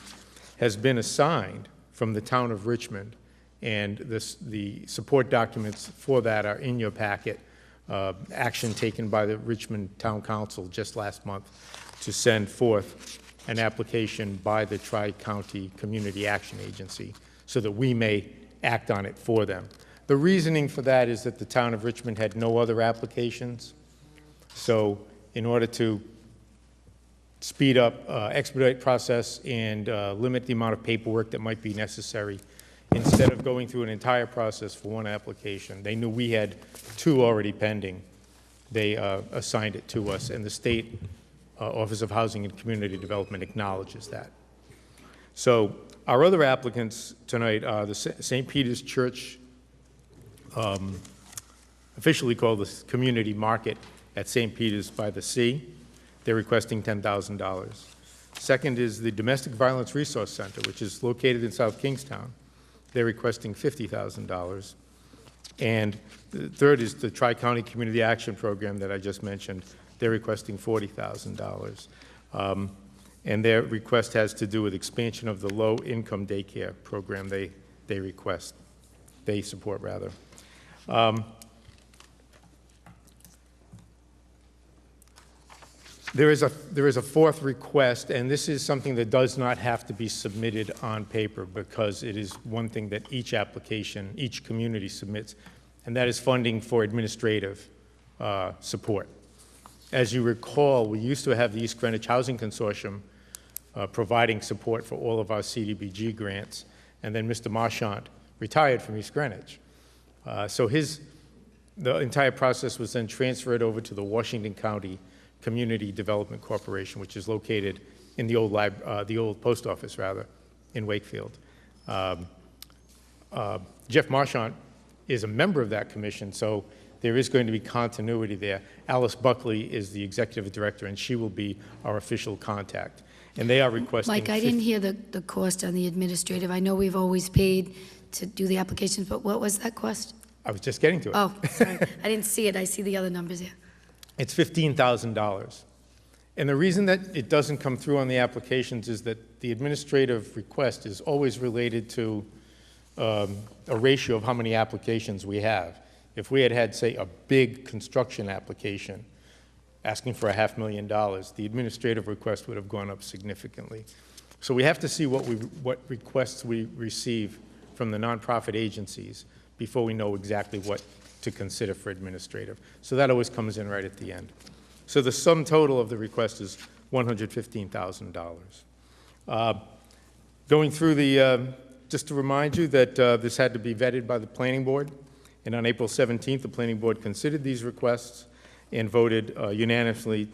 has been assigned from the town of Richmond, and the support documents for that are in your packet. Action taken by the Richmond Town Council just last month to send forth an application by the Tri-County Community Action Agency so that we may act on it for them. The reasoning for that is that the town of Richmond had no other applications. So in order to speed up, expedite process and limit the amount of paperwork that might be necessary, instead of going through an entire process for one application, they knew we had 2 already pending. They assigned it to us, and the State Office of Housing and Community Development acknowledges that. So our other applicants tonight are the St. Peter's Church, officially called the Community Market at St. Peter's by the Sea. They're requesting $10,000. Second is the Domestic Violence Resource Center, which is located in South Kingstown. They're requesting $50,000. And the third is the Tri-County Community Action Program that I just mentioned. They're requesting $40,000. And their request has to do with expansion of the low-income daycare program they support rather. There is a 4th request, and this is something that does not have to be submitted on paper because it is one thing that each application, each community submits, and that is funding for administrative support. As you recall, we used to have the East Greenwich Housing Consortium providing support for all of our CDBG grants, and then Mr. Marchant retired from East Greenwich. So the entire process was then transferred over to the Washington County Community Development Corporation, which is located in the old post office, rather, in Wakefield. Jeff Marchant is a member of that commission, so there is going to be continuity there. Alice Buckley is the executive director, and she will be our official contact. And they are requesting— Mike, I didn't hear the cost on the administrative. I know we've always paid to do the applications, but what was that cost? I was just getting to it. Oh, sorry. I didn't see it. I see the other numbers here. It's $15,000. And the reason that it doesn't come through on the applications is that the administrative request is always related to a ratio of how many applications we have. If we had had, say, a big construction application asking for $500,000, the administrative request would have gone up significantly. So we have to see what requests we receive from the nonprofit agencies before we know exactly what to consider for administrative. So that always comes in right at the end. So the sum total of the request is $115,000. Going through just to remind you that this had to be vetted by the planning board, and on April 17th, the planning board considered these requests and voted unanimously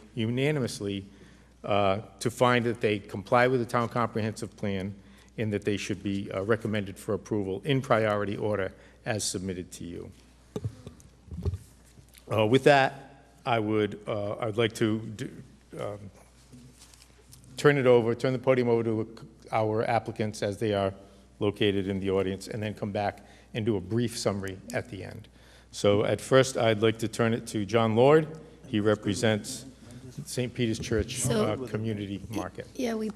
to find that they comply with the town comprehensive plan and that they should be recommended for approval in priority order as submitted to you. With that, I'd like to turn the podium over to our applicants as they are located in the audience, and then come back and do a brief summary at the end. So at first, I'd like to turn it to John Lord. He represents St. Peter's Church Community Market. Yeah, we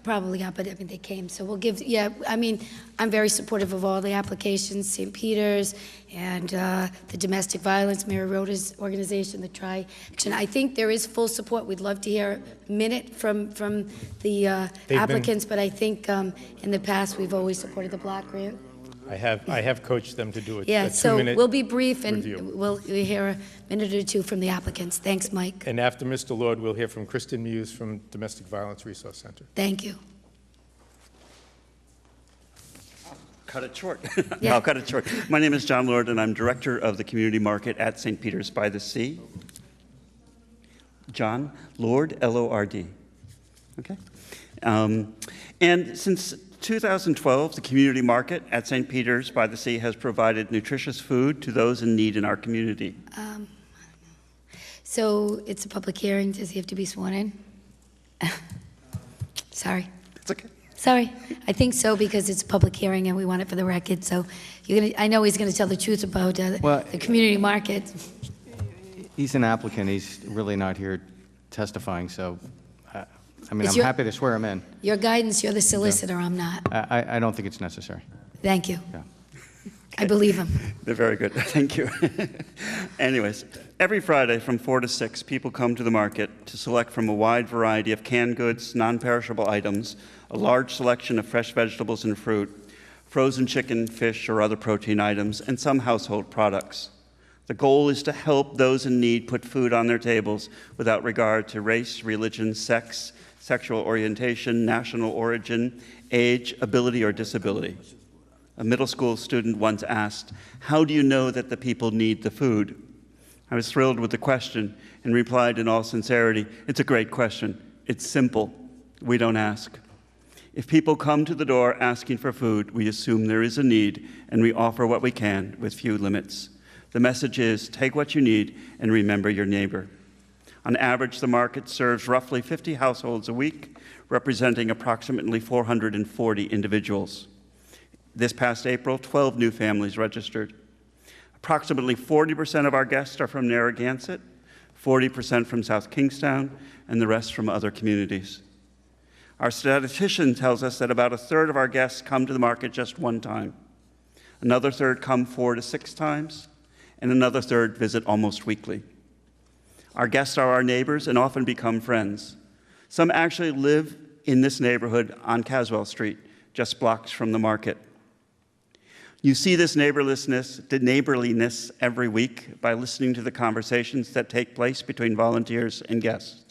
probably got, but I mean, they came, so we'll give, yeah, I mean, I'm very supportive of all the applications, St. Peter's and the Domestic Violence, Mary Rhoda's organization, the Tri-Action. I think there is full support. We'd love to hear a minute from the applicants, but I think in the past, we've always supported the block grant. I have coached them to do it. Yeah, so we'll be brief, and review. we'll hear a minute or two from the applicants. Thanks, Mike. And after Mr. Lord, we'll hear from Kristen Muse from Domestic Violence Resource Center. Thank you. Cut it short. Yeah. I'll cut it short. My name is John Lord, and I'm director of the Community Market at St. Peter's by the Sea. John Lord, L-O-R-D. Okay. And since 2012, the Community Market at St. Peter's by the Sea has provided nutritious food to those in need in our community. So it's a public hearing. Does he have to be sworn in? Sorry. It's okay. Sorry. I think so, because it's a public hearing and we want it for the record. So I know he's going to tell the truth about the community market. He's an applicant. He's really not here testifying, so I mean, It's I'm happy to swear him in. Your guidance, you're the solicitor, I'm not. I don't think it's necessary. Thank you. Yeah. I believe him. They're very good. Thank you. Anyways, every Friday from 4 to 6, people come to the market to select from a wide variety of canned goods, non-perishable items, a large selection of fresh vegetables and fruit, frozen chicken, fish, or other protein items, and some household products. The goal is to help those in need put food on their tables without regard to race, religion, sex, sexual orientation, national origin, age, ability, or disability. A middle school student once asked, "How do you know that the people need the food?" I was thrilled with the question and replied in all sincerity, "It's a great question. It's simple. We don't ask. If people come to the door asking for food, we assume there is a need, and we offer what we can with few limits. The message is, take what you need and remember your neighbor." On average, the market serves roughly 50 households a week, representing approximately 440 individuals. This past April, 12 new families registered. Approximately 40% of our guests are from Narragansett, 40% from South Kingstown, and the rest from other communities. Our statistician tells us that about a third of our guests come to the market just one time. Another third come 4 to 6 times, and another third visit almost weekly. Our guests are our neighbors and often become friends. Some actually live in this neighborhood on Caswell Street, just blocks from the market. You see this neighborliness every week by listening to the conversations that take place between volunteers and guests.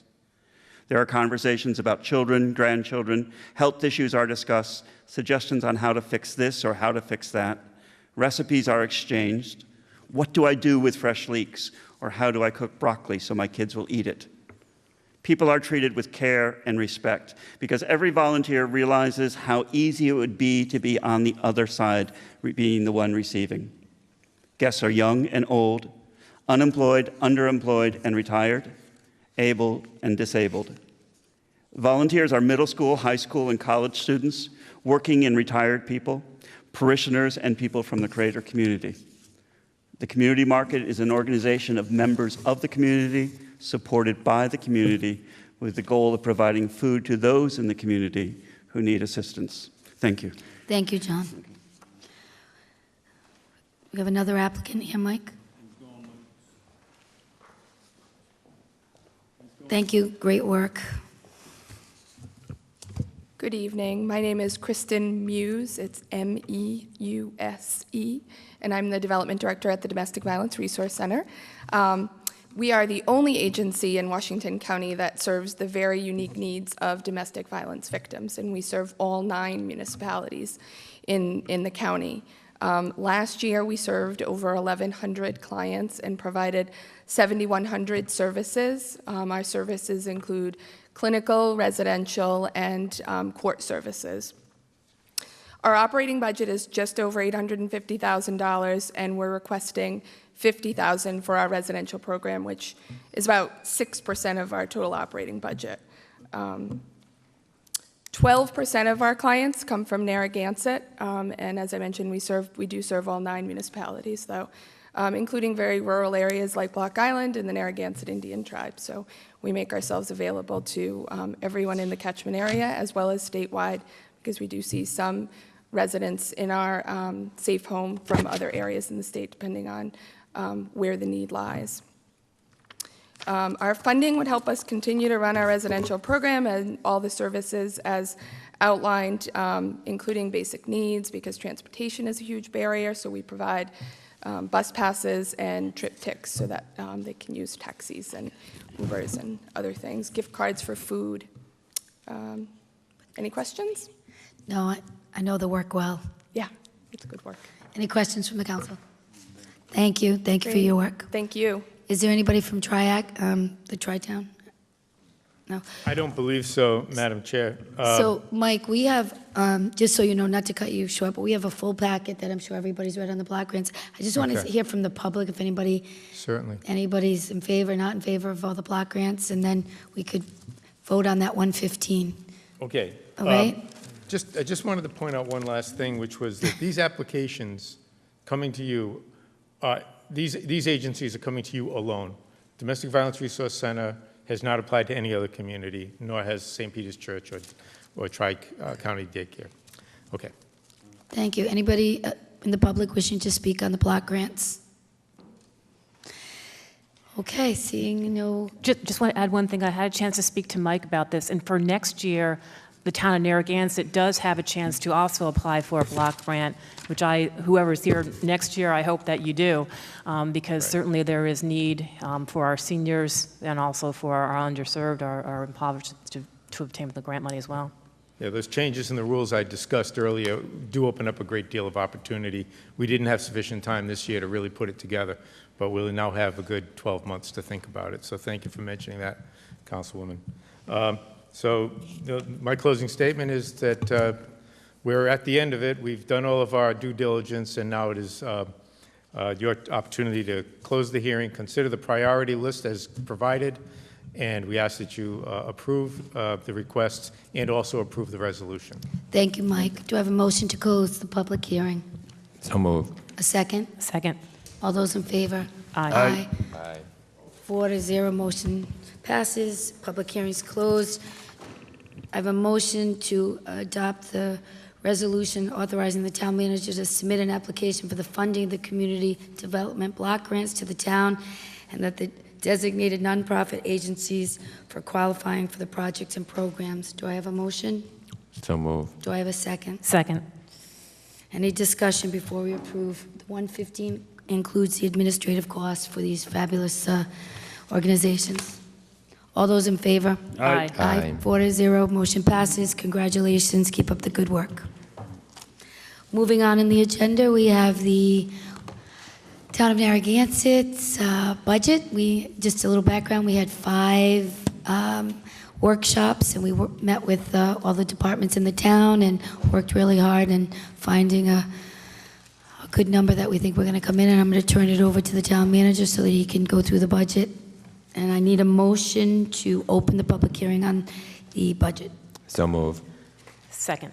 There are conversations about children, grandchildren, health issues are discussed, suggestions on how to fix this or how to fix that. Recipes are exchanged. What do I do with fresh leeks? Or how do I cook broccoli so my kids will eat it? People are treated with care and respect because every volunteer realizes how easy it would be to be on the other side, being the one receiving. Guests are young and old, unemployed, underemployed, and retired, able and disabled. Volunteers are middle school, high school, and college students, working and retired people, parishioners, and people from the greater community. The Community Market is an organization of members of the community, supported by the community, with the goal of providing food to those in the community who need assistance. Thank you. Thank you, John. We have another applicant here, Mike. Thank you. Great work. Good evening. My name is Kristen Muse. It's M-E-U-S-E, and I'm the Development Director at the Domestic Violence Resource Center. We are the only agency in Washington County that serves the very unique needs of domestic violence victims, and we serve all 9 municipalities in the county. Last year, we served over 1,100 clients and provided 7,100 services. Our services include clinical, residential, and court services. Our operating budget is just over $850,000, and we're requesting $50,000 for our residential program, which is about 6% of our total operating budget. 12% of our clients come from Narragansett, and as I mentioned, we do serve all 9 municipalities, though. including very rural areas like Block Island and the Narragansett Indian tribe. So we make ourselves available to everyone in the catchment area as well as statewide, because we do see some residents in our safe home from other areas in the state, depending on where the need lies. Our funding would help us continue to run our residential program and all the services as outlined, including basic needs, because transportation is a huge barrier, so we provide bus passes and trip ticks so that they can use taxis and Ubers and other things, gift cards for food. Any questions? No, I know the work well. Yeah, it's good work. Any questions from the council? Thank you. Thank you for Great. your work. Thank you. Is there anybody from the Tri-Town? No. I don't believe so, Madam Chair. So, Mike, we have, just so you know, not to cut you short, but we have a full packet that I'm sure everybody's read on the block grants. I just want to Okay. hear from the public if Certainly. anybody's in favor, not in favor of all the block grants, and then we could vote on that 115. Okay. All right? I just wanted to point out one last thing, which was that these applications coming to you, these agencies are coming to you alone. Domestic Violence Resource Center has not applied to any other community, nor has St. Peter's Church or Tri-County Daycare. Okay. Thank you. Anybody in the public wishing to speak on the block grants? Okay, seeing no. Just want to add one thing. I had a chance to speak to Mike about this, and for next year, the town of Narragansett does have a chance to also apply for a block grant, which whoever's here next year, I hope that you do, because certainly there is need for our seniors and also for our underserved, our impoverished, to obtain the grant money as well. Yeah, those changes in the rules I discussed earlier do open up a great deal of opportunity. We didn't have sufficient time this year to really put it together, but we'll now have a good 12 months to think about it. So thank you for mentioning that, Councilwoman. So my closing statement is that we're at the end of it. We've done all of our due diligence, and now it is your opportunity to close the hearing, consider the priority list as provided, and we ask that you approve the requests and also approve the resolution. Thank you, Mike. Do I have a motion to close the public hearing? So moved. A second? Second. All those in favor? Aye. Aye. 4-0, motion passes. Public hearing's closed. I have a motion to adopt the resolution authorizing the town manager to submit an application for the funding of the community development block grants to the town, and that the designated nonprofit agencies for qualifying for the projects and programs. Do I have a motion? So moved. Do I have a second? Second. Any discussion before we approve? The 115 includes the administrative costs for these fabulous organizations. All those in favor? Aye. Aye. 4-0, motion passes. Congratulations. Keep up the good work. Moving on in the agenda, we have the Town of Narragansett's budget. Just a little background, we had 5 workshops, and we met with all the departments in the town and worked really hard in finding a good number that we think we're going to come in, and I'm going to turn it over to the town manager so that he can go through the budget. And I need a motion to open the public hearing on the budget. So moved. Second.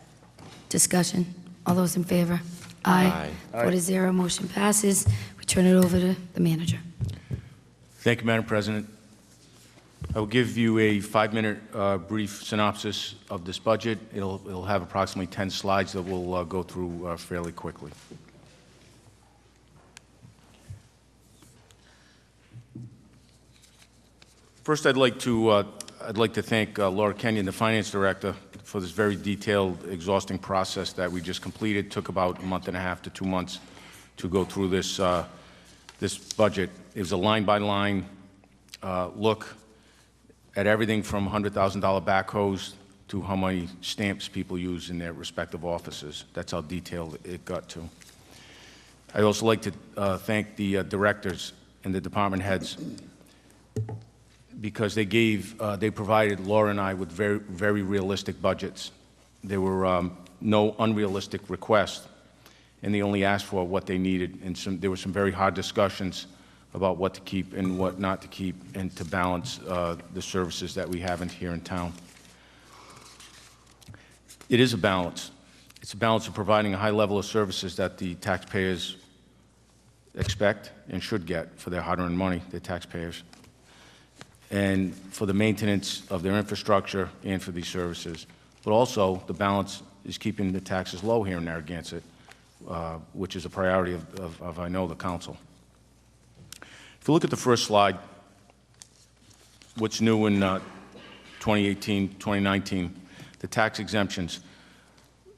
Discussion. All those in favor? Aye. 4-0, motion passes. We turn it over to the manager. Thank you, Madam President. I will give you a 5-minute brief synopsis of this budget. It'll have approximately 10 slides that we'll go through fairly quickly. First, I'd like to thank Laura Kenyon, the Finance Director, for this very detailed, exhausting process that we just completed. It took about a month and a half to 2 months to go through this budget. It was a line-by-line look at everything from $100,000 backhoes to how many stamps people use in their respective offices. That's how detailed it got to. I'd also like to thank the directors and the department heads, because they provided Laura and I with very, very realistic budgets. There were no unrealistic requests, and they only asked for what they needed. And there were some very hard discussions about what to keep and what not to keep, and to balance the services that we have here in town. It is a balance. It's a balance of providing a high level of services that the taxpayers expect and should get for their hard-earned money, their taxpayers, and for the maintenance of their infrastructure and for these services. But also, the balance is keeping the taxes low here in Narragansett, which is a priority of I know, the council. If you look at the first slide, what's new in 2018, 2019, the tax exemptions.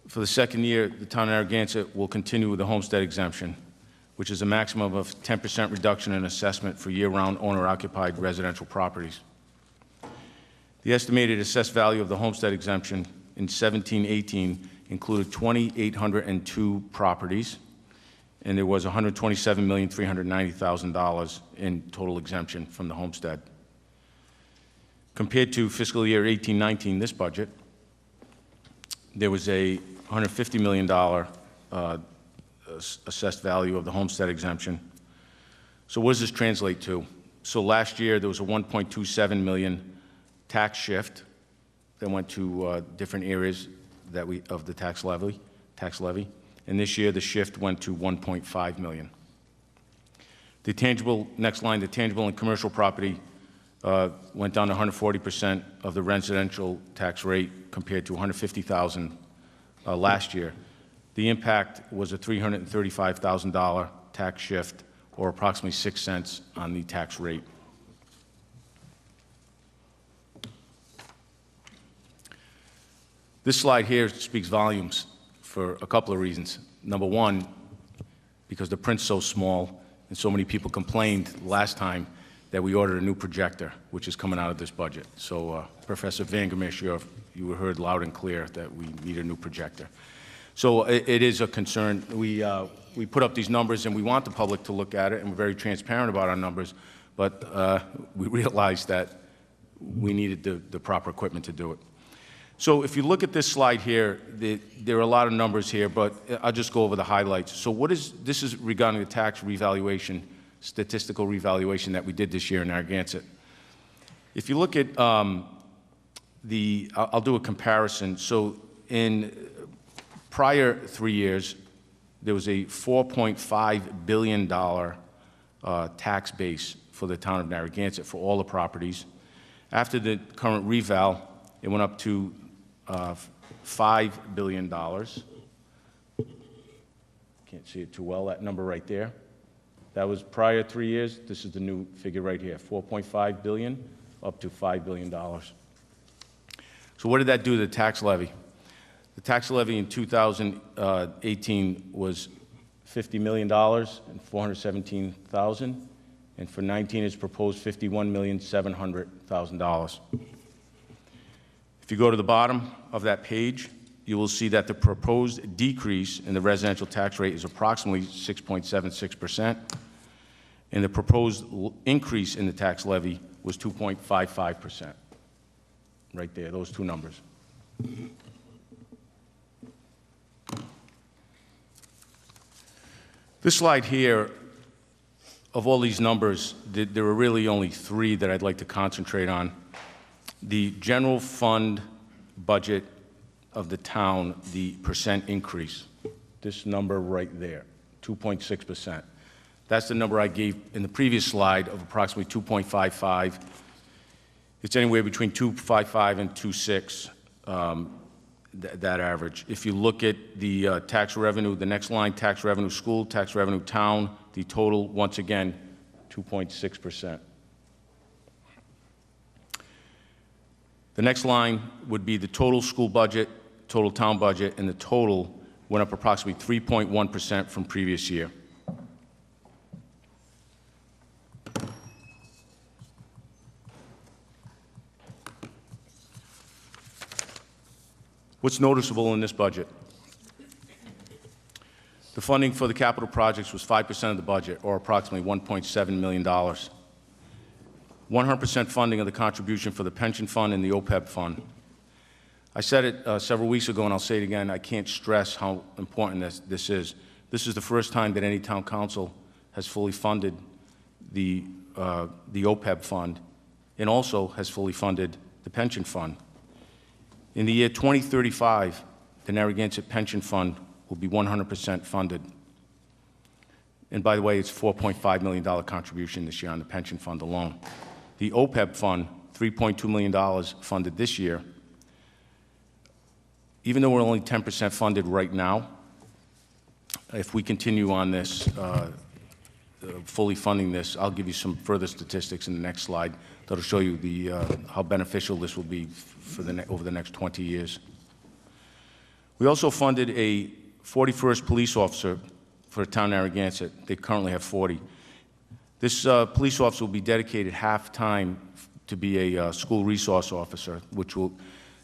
For the second year, the town of Narragansett will continue with the homestead exemption, which is a maximum of 10% reduction in assessment for year-round owner-occupied residential properties. The estimated assessed value of the homestead exemption in 17-18 included 2,802 properties, and there was $127,390,000 in total exemption from the homestead. Compared to fiscal year 18-19, this budget, there was a $150 million assessed value of the homestead exemption. So what does this translate to? So last year, there was a $1.27 million tax shift that went to different areas of the tax levy. And this year, the shift went to $1.5 million. The tangible, next line, the tangible and commercial property went down to 140% of the residential tax rate compared to $150,000 last year. The impact was a $335,000 tax shift, or approximately 6 cents on the tax rate. This slide here speaks volumes for a couple of reasons. Number one, because the print's so small and so many people complained last time that we ordered a new projector, which is coming out of this budget. So Professor Vangermish, you were heard loud and clear that we need a new projector. So it is a concern. We put up these numbers and we want the public to look at it, and we're very transparent about our numbers, but we realized that we needed the proper equipment to do it. So if you look at this slide here, there are a lot of numbers here, but I'll just go over the highlights. So this is regarding the tax revaluation, statistical revaluation that we did this year in Narragansett. If you look at I'll do a comparison. So in prior 3 years, there was a $4.5 billion tax base for the town of Narragansett for all the properties. After the current reval, it went up to $5 billion. Can't see it too well, that number right there. That was prior 3 years. This is the new figure right here, $4.5 billion up to $5 billion. So what did that do to the tax levy? The tax levy in 2018 was $50 million and $417,000, and for 19 it's proposed $51,700,000. If you go to the bottom of that page, you will see that the proposed decrease in the residential tax rate is approximately 6.76%, and the proposed increase in the tax levy was 2.55%. Right there, those two numbers. This slide here, of all these numbers, there are really only 3 that I'd like to concentrate on. The general fund budget of the town, the percent increase, this number right there, 2.6%. That's the number I gave in the previous slide of approximately 2.55. It's anywhere between 2.55 and 2.6, that average. If you look at the tax revenue, the next line, tax revenue school, tax revenue town, the total, once again, 2.6%. The next line would be the total school budget, total town budget, and the total went up approximately 3.1% from previous year. What's noticeable in this budget? The funding for the capital projects was 5% of the budget, or approximately $1.7 million. 100% funding of the contribution for the pension fund and the OPEB fund. I said it several weeks ago, and I'll say it again, I can't stress how important this is. This is the first time that any town council has fully funded the OPEB fund and also has fully funded the pension fund. In the year 2035, the Narragansett Pension Fund will be 100% funded. And by the way, it's $4.5 million contribution this year on the pension fund alone. The OPEB fund, $3.2 million funded this year. Even though we're only 10% funded right now, if we continue on this, fully funding this, I'll give you some further statistics in the next slide that'll show you how beneficial this will be for over the next 20 years. We also funded a 41st police officer for the town of Narragansett. They currently have 40. This police officer will be dedicated half-time to be a school resource officer, which will,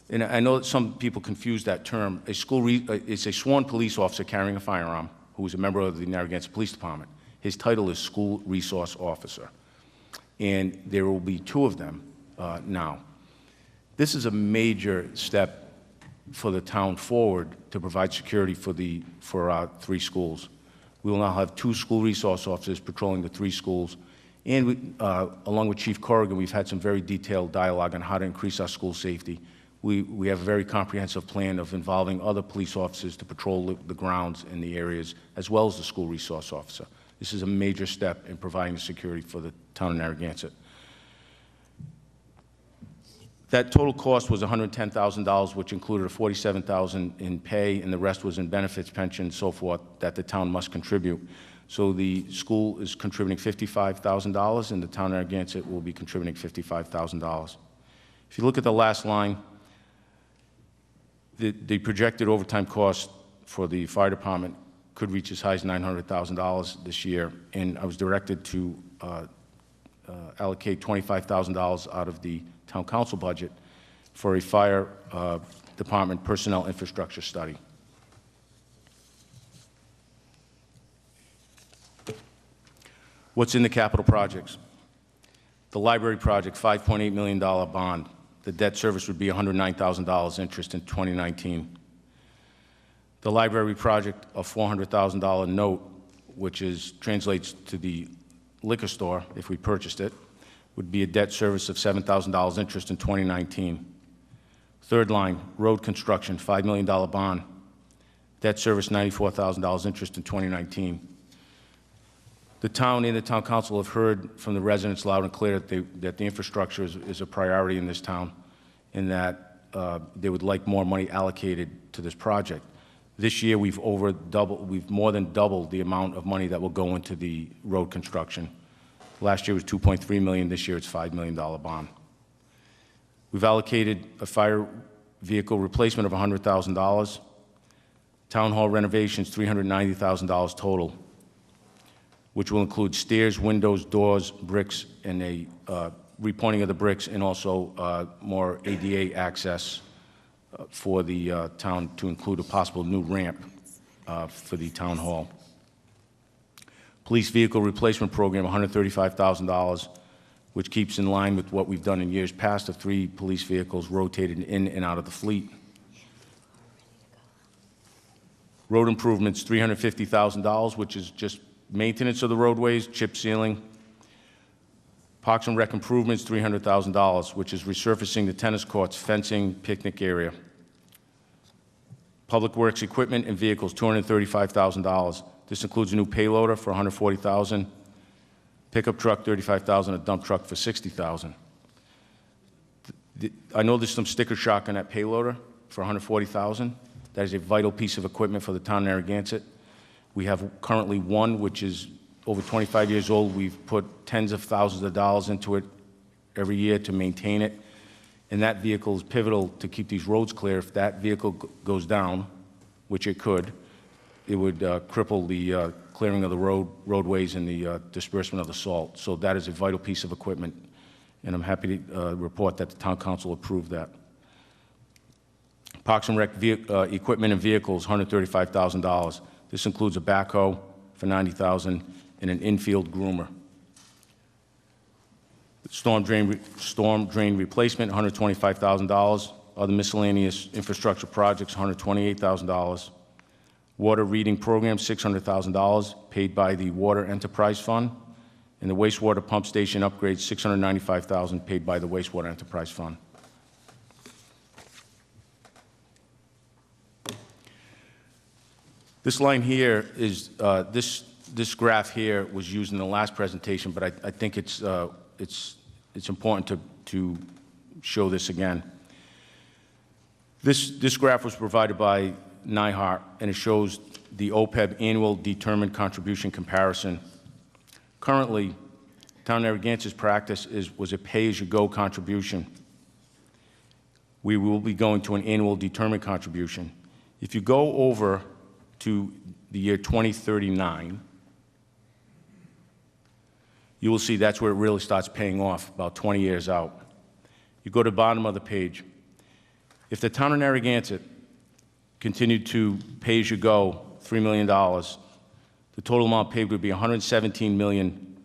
and I know that some people confuse that term. It's a sworn police officer carrying a firearm who is a member of the Narragansett Police Department. His title is School Resource Officer, and there will be 2 of them now. This is a major step for the town forward to provide security for our 3 schools. We will now have 2 school resource officers patrolling the 3 schools, and we, along with Chief Corrigan, we've had some very detailed dialogue on how to increase our school safety. We have a very comprehensive plan of involving other police officers to patrol the grounds in the areas, as well as the school resource officer. This is a major step in providing security for the town of Narragansett. That total cost was $110,000, which included $47,000 in pay, and the rest was in benefits, pension, and so forth that the town must contribute. So the school is contributing $55,000, and the town of Narragansett will be contributing $55,000. If you look at the last line, the projected overtime cost for the fire department could reach as high as $900,000 this year, and I was directed to allocate $25,000 out of the town council budget for a fire department personnel infrastructure study. What's in the capital projects? The library project, $5.8 million bond. The debt service would be $109,000 interest in 2019. The library project, a $400,000 note, which translates to the liquor store, if we purchased it, would be a debt service of $7,000 interest in 2019. Third line, road construction, $5 million bond. Debt service, $94,000 interest in 2019. The town and the town council have heard from the residents loud and clear that the infrastructure is a priority in this town, and that they would like more money allocated to this project. This year, we've more than doubled the amount of money that will go into the road construction. Last year was $2.3 million. This year, it's $5 million bond. We've allocated a fire vehicle replacement of $100,000. Town hall renovations, $390,000 total, which will include stairs, windows, doors, bricks, and a repointing of the bricks, and also more ADA access for the town, to include a possible new ramp for the town hall. Police vehicle replacement program, $135,000, which keeps in line with what we've done in years past of 3 police vehicles rotated in and out of the fleet. Road improvements, $350,000, which is just maintenance of the roadways, chip sealing. Parks and Rec improvements, $300,000, which is resurfacing the tennis courts, fencing, picnic area. Public Works equipment and vehicles, $235,000. This includes a new payloader for $140,000, pickup truck, $35,000, a dump truck for $60,000. I know there's some sticker shock on that payloader for $140,000. That is a vital piece of equipment for the town of Narragansett. We have currently one, which is over 25 years old. We've put tens of thousands of dollars into it every year to maintain it. And that vehicle is pivotal to keep these roads clear. If that vehicle goes down, which it could, it would cripple the clearing of the roadways and the disbursement of the salt. So that is a vital piece of equipment. And I'm happy to report that the town council approved that. Parks and Rec equipment and vehicles, $135,000. This includes a backhoe for $90,000 and an infield groomer. Storm drain replacement, $125,000. Other miscellaneous infrastructure projects, $128,000. Water reading program, $600,000, paid by the Water Enterprise Fund. And the wastewater pump station upgrades, $695,000, paid by the Wastewater Enterprise Fund. This line here is, this this graph here was used in the last presentation, but I think it's important to show this again. This graph was provided by NIHART, and it shows the OPEB annual determined contribution comparison. Currently, Town of Narragansett's practice was a pay-as-you-go contribution. We will be going to an annual determined contribution. If you go over to the year 2039, you will see that's where it really starts paying off, about 20 years out. You go to the bottom of the page. If the Town of Narragansett continued to pay as you go $3 million, the total amount paid would be $117 million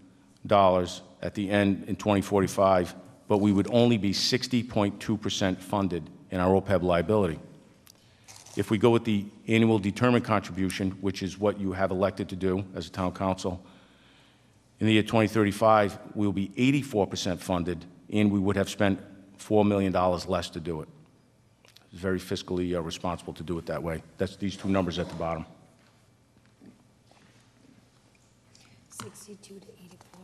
at the end in 2045, but we would only be 60.2% funded in our OPEB liability. If we go with the annual determined contribution, which is what you have elected to do as a town council, in the year 2035, we will be 84% funded, and we would have spent $4 million less to do it. It's very fiscally responsible to do it that way. That's these two numbers at the bottom. 62 to 84.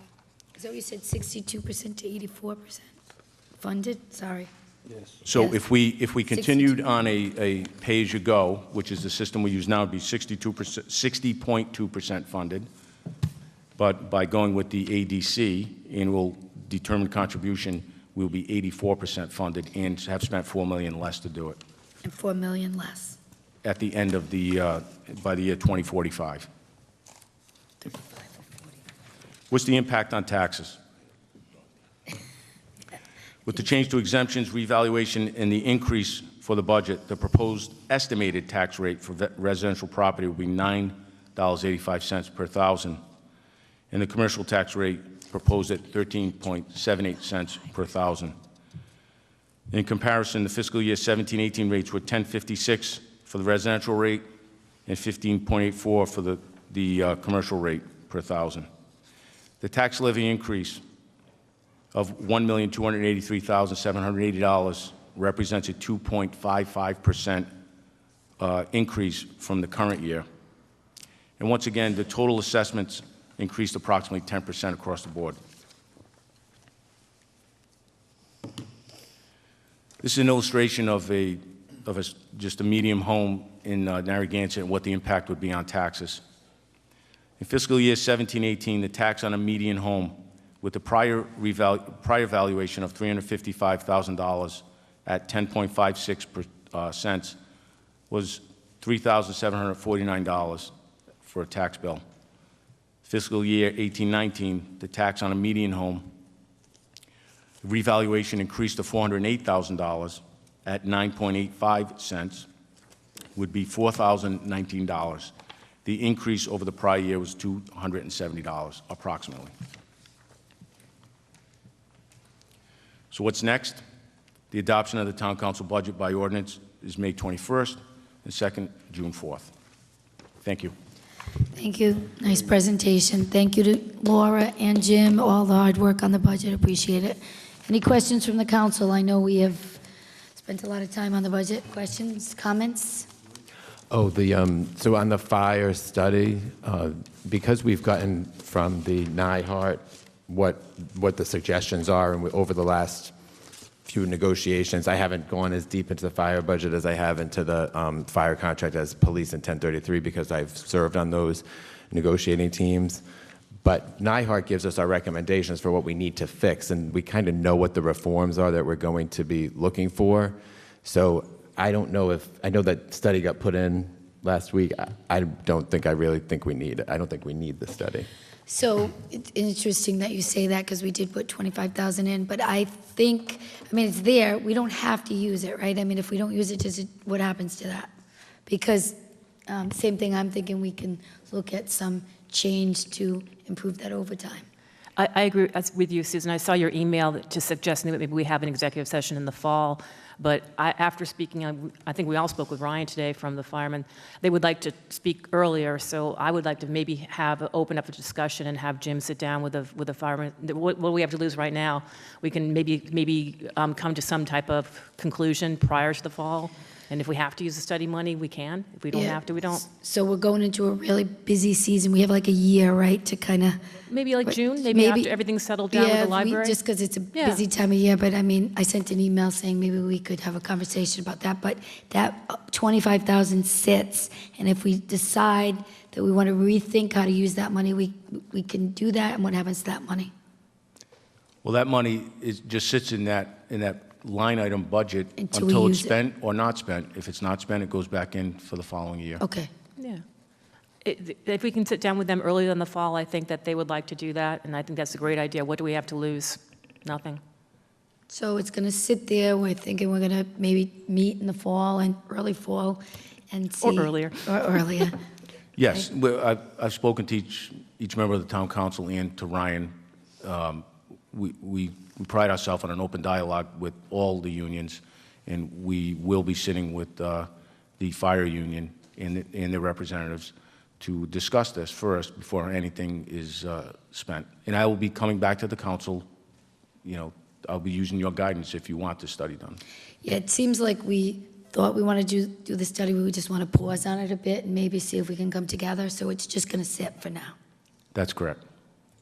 Is that what you said, 62% to 84% funded? Sorry. Yes. So Yes. if we continued on a pay-as-you-go, which is the system we use now, it'd be 60.2% funded. But by going with the ADC, annual determined contribution, we'll be 84% funded and have spent $4 million less to do it And $4 million less. at the end of by the year 2045. What's the impact on taxes? With the change to exemptions, revaluation, and the increase for the budget, the proposed estimated tax rate for residential property will be $9.85 per thousand, and the commercial tax rate proposed at 13.78 cents per thousand. In comparison, the fiscal year 17-18 rates were 10.56 for the residential rate and 15.84 for the commercial rate per thousand. The tax levy increase of $1,283,780 represents a 2.55% increase from the current year. And once again, the total assessments increased approximately 10% across the board. This is an illustration of just a medium home in Narragansett and what the impact would be on taxes. In fiscal year 17-18, the tax on a median home with the prior valuation of $355,000 at 10.56 cents was $3,749 for a tax bill. Fiscal year 18-19, the tax on a median home, revaluation increased to $408,000 at 9.85 cents, would be $4,019. The increase over the prior year was $270, approximately. So what's next? The adoption of the Town Council budget by ordinance is May 21st, and second, June 4th. Thank you. Thank you. Nice presentation. Thank you to Laura and Jim, all the hard work on the budget. Appreciate it. Any questions from the council? I know we have spent a lot of time on the budget. Questions, comments? Oh, so on the fire study, because we've gotten from the NIHART what the suggestions are, and over the last few negotiations, I haven't gone as deep into the fire budget as I have into the fire contract as police in 1033 because I've served on those negotiating teams. But NIHART gives us our recommendations for what we need to fix, and we kind of know what the reforms are that we're going to be looking for. So I don't know I know that study got put in last week. I really think we need it. I don't think we need the study. So it's interesting that you say that because we did put 25,000 in, but I think, it's there. We don't have to use it, right? If we don't use it, what happens to that? Because same thing, I'm thinking we can look at some change to improve that over time. I agree with you, Susan. I saw your email just suggesting that maybe we have an executive session in the fall. But after speaking, I think we all spoke with Ryan today from the firemen. They would like to speak earlier, so I would like to maybe open up a discussion and have Jim sit down with the firemen. What do we have to lose right now? We can maybe come to some type of conclusion prior to the fall. And if we have to use the study money, we can. If we don't Yeah. have to, we don't. So we're going into a really busy season. We have like a year, right, to kind of. Maybe like June, maybe after everything's settled down with the library? Just because it's a Yeah. busy time of year, but I mean, I sent an email saying maybe we could have a conversation about that, but that 25,000 sits, and if we decide that we want to rethink how to use that money, we can do that, and what happens to that money? Well, that money just sits in that line item budget Until we until it's use it. spent or not spent. If it's not spent, it goes back in for the following year. Okay. Yeah. If we can sit down with them earlier in the fall, I think that they would like to do that, and I think that's a great idea. What do we have to lose? Nothing. So it's going to sit there, we're thinking we're going to maybe meet in the fall and early fall and see. Or earlier. Or earlier. Yes, I've spoken to each member of the town council and to Ryan. We pride ourselves on an open dialogue with all the unions, and we will be sitting with the fire union and their representatives to discuss this first before anything is spent. And I will be coming back to the council. I'll be using your guidance if you want this study done. Yeah, it seems like we thought we want to do the study, we just want to pause on it a bit and maybe see if we can come together, so it's just going to sit for now. That's correct.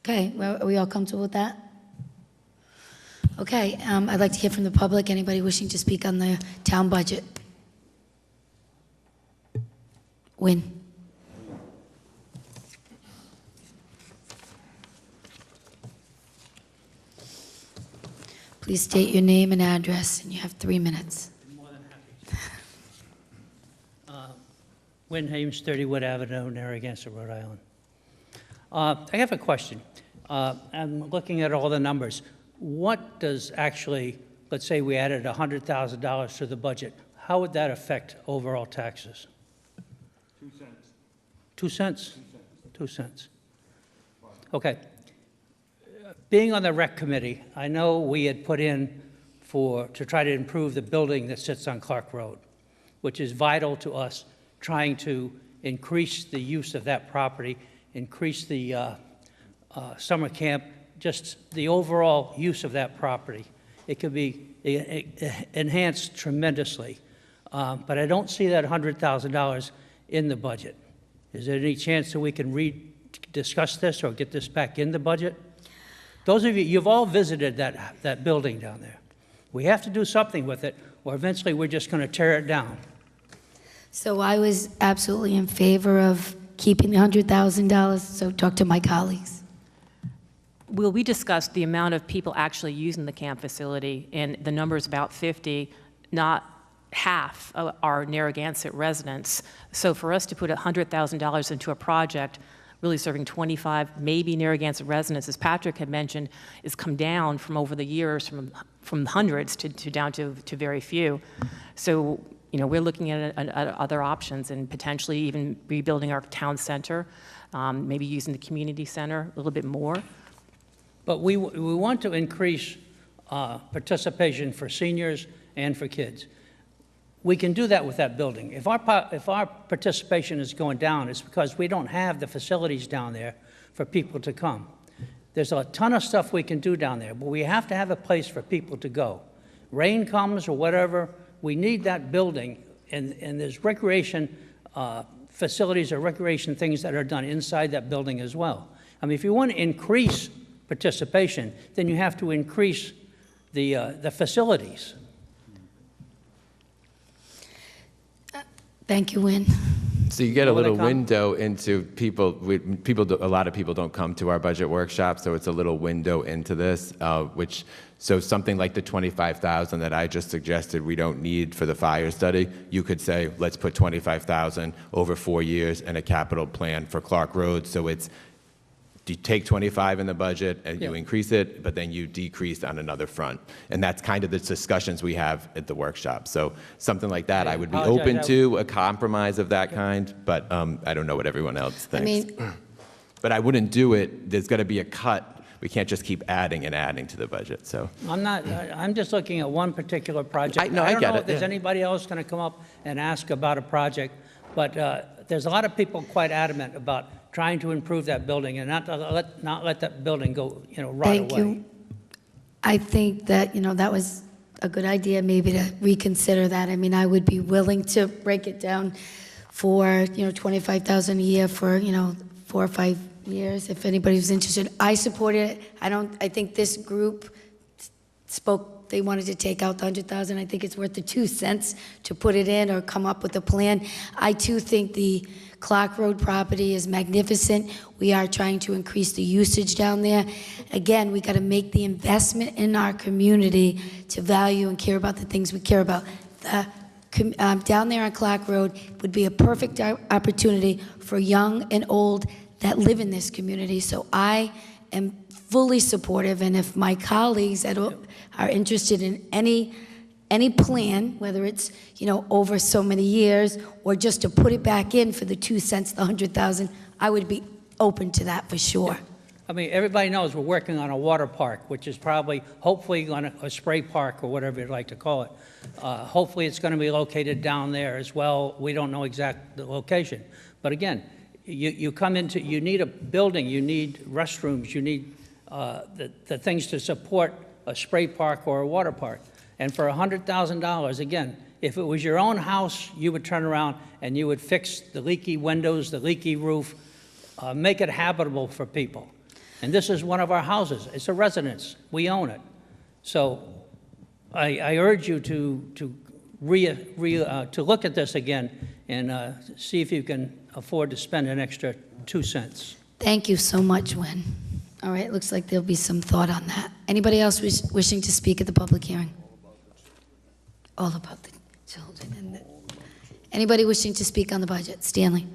Okay, well, are we all comfortable with that? Okay, I'd like to hear from the public, anybody wishing to speak on the town budget? Win. Please state your name and address, and you have 3 minutes. Wynn Hames, 30 Wood Avenue, Narragansett, Rhode Island. I have a question. I'm looking at all the numbers. What does actually, let's say we added $100,000 to the budget, how would that affect overall taxes? 2 cents. 2 cents? 2 cents. Okay. Being on the rec committee, I know we had put in to try to improve the building that sits on Clark Road, which is vital to us, trying to increase the use of that property, increase the summer camp, just the overall use of that property. It could be enhanced tremendously. But I don't see that $100,000 in the budget. Is there any chance that we can discuss this or get this back in the budget? Those of you, you've all visited that building down there. We have to do something with it, or eventually we're just going to tear it down. So I was absolutely in favor of keeping the $100,000, so talk to my colleagues. Will we discuss the amount of people actually using the camp facility, and the number is about 50, not half are Narragansett residents. So for us to put $100,000 into a project really serving 25, maybe Narragansett residents, as Patrick had mentioned, has come down from over the years from hundreds to down to very few. So, we're looking at other options and potentially even rebuilding our town center, maybe using the community center a little bit more. But we want to increase participation for seniors and for kids. We can do that with that building. If our participation is going down, it's because we don't have the facilities down there for people to come. There's a ton of stuff we can do down there, but we have to have a place for people to go. Rain comes or whatever, we need that building, and there's recreation facilities or recreation things that are done inside that building as well. I mean, if you want to increase participation, then you have to increase the facilities. Thank you, Wynn. So you get a little window into people. A lot of people don't come to our budget workshop, so it's a little window into this. So something like the 25,000 that I just suggested we don't need for the fire study, you could say let's put 25,000 over 4 years and a capital plan for Clark Road. So you take 25 in the budget and you increase it, but then you decrease on another front. And that's kind of the discussions we have at the workshop. So something like that, I would be open to a compromise of that kind, but I don't know what everyone else thinks. But I wouldn't do it. There's got to be a cut. We can't just keep adding and adding to the budget. So I'm just looking at one particular project. I don't know if there's anybody else going to come up and ask about a project, but there's a lot of people quite adamant about trying to improve that building and not let that building go, rot away. Thank you. I think that, that was a good idea maybe to reconsider that. I mean, I would be willing to break it down for, you know, $25,000 a year for, you know, 4 or 5 years, if anybody was interested. I supported it. I think this group spoke, they wanted to take out the 100,000. I think it's worth the 2 cents to put it in or come up with a plan. I too think the Clark Road property is magnificent. We are trying to increase the usage down there. Again, we got to make the investment in our community to value and care about the things we care about. Down there on Clark Road would be a perfect opportunity for young and old that live in this community. So I am fully supportive, and if my colleagues are interested in any plan, whether it's, you know, over so many years or just to put it back in for the 2 cents, the 100,000, I would be open to that for sure. I mean, everybody knows we're working on a water park, which is probably, hopefully, on a spray park or whatever you'd like to call it. Hopefully, it's going to be located down there as well. We don't know exact the location. But again, you come into, you need a building, you need restrooms, you need the things to support a spray park or a water park. And for $100,000, again, if it was your own house, you would turn around and you would fix the leaky windows, the leaky roof, make it habitable for people. And this is one of our houses. It's a residence. We own it. So I urge you to look at this again and see if you can afford to spend an extra 2 cents. Thank you so much, Wen. All right, looks like there'll be some thought on that. Anybody else wishing to speak at the public hearing? All about the children. And anybody wishing to speak on the budget? Stanley.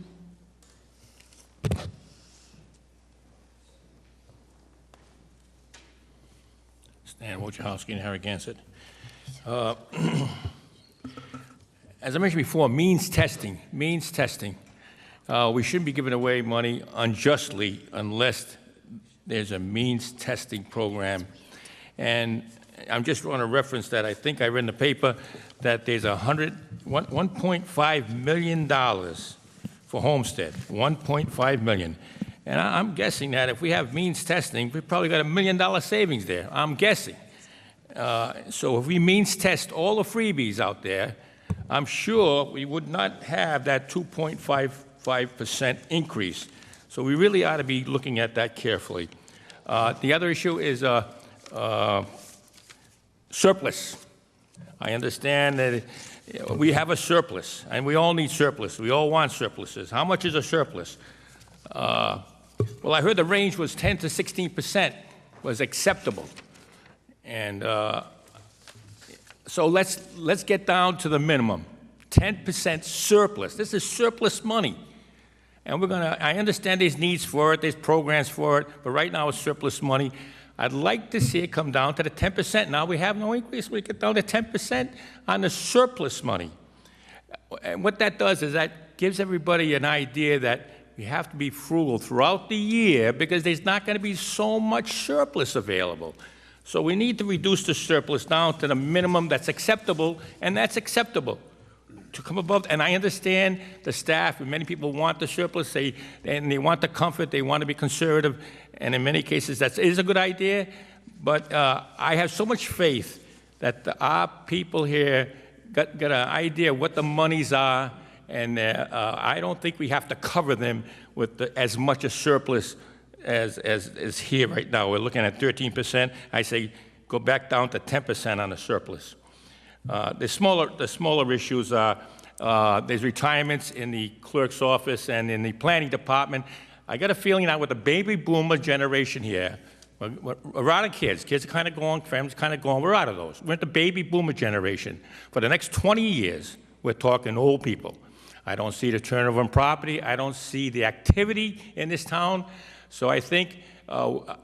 Stan Wojciechowski, Narragansett. As I mentioned before, means testing. We shouldn't be giving away money unjustly unless there's a means testing program. And I'm just going to reference that. I think I read in the paper that there's $1.5 million for Homestead, $1.5 million. And I'm guessing that if we have means testing, we've probably got $1 million savings there. I'm guessing. So if we means test all the freebies out there, I'm sure we would not have that 2.55% increase. So we really ought to be looking at that carefully. The other issue is surplus. I understand that we have a surplus, and we all need surplus. We all want surpluses. How much is a surplus? Well, I heard the range was 10 to 16% was acceptable. And so let's get down to the minimum, 10% surplus. This is surplus money. And I understand there's needs for it, there's programs for it, but right now it's surplus money. I'd like to see it come down to the 10%. Now we have no increase, we get down to 10% on the surplus money. And what that does is that gives everybody an idea that we have to be frugal throughout the year because there's not going to be so much surplus available. So we need to reduce the surplus down to the minimum that's acceptable, and that's acceptable. To come above, and I understand the staff, and many people want the surplus, and they want the comfort, they want to be conservative, and in many cases that is a good idea, but I have so much faith that our people here got an idea of what the monies are, and I don't think we have to cover them with as much a surplus as here right now. We're looking at 13%. I say go back down to 10% on the surplus. The smaller issues are there's retirements in the clerk's office and in the planning department. I got a feeling now with the baby boomer generation here, we're out of kids. Kids are kind of gone, families kind of gone. We're out of those. We're at the baby boomer generation. For the next 20 years, we're talking old people. I don't see the turnover in property. I don't see the activity in this town. So I think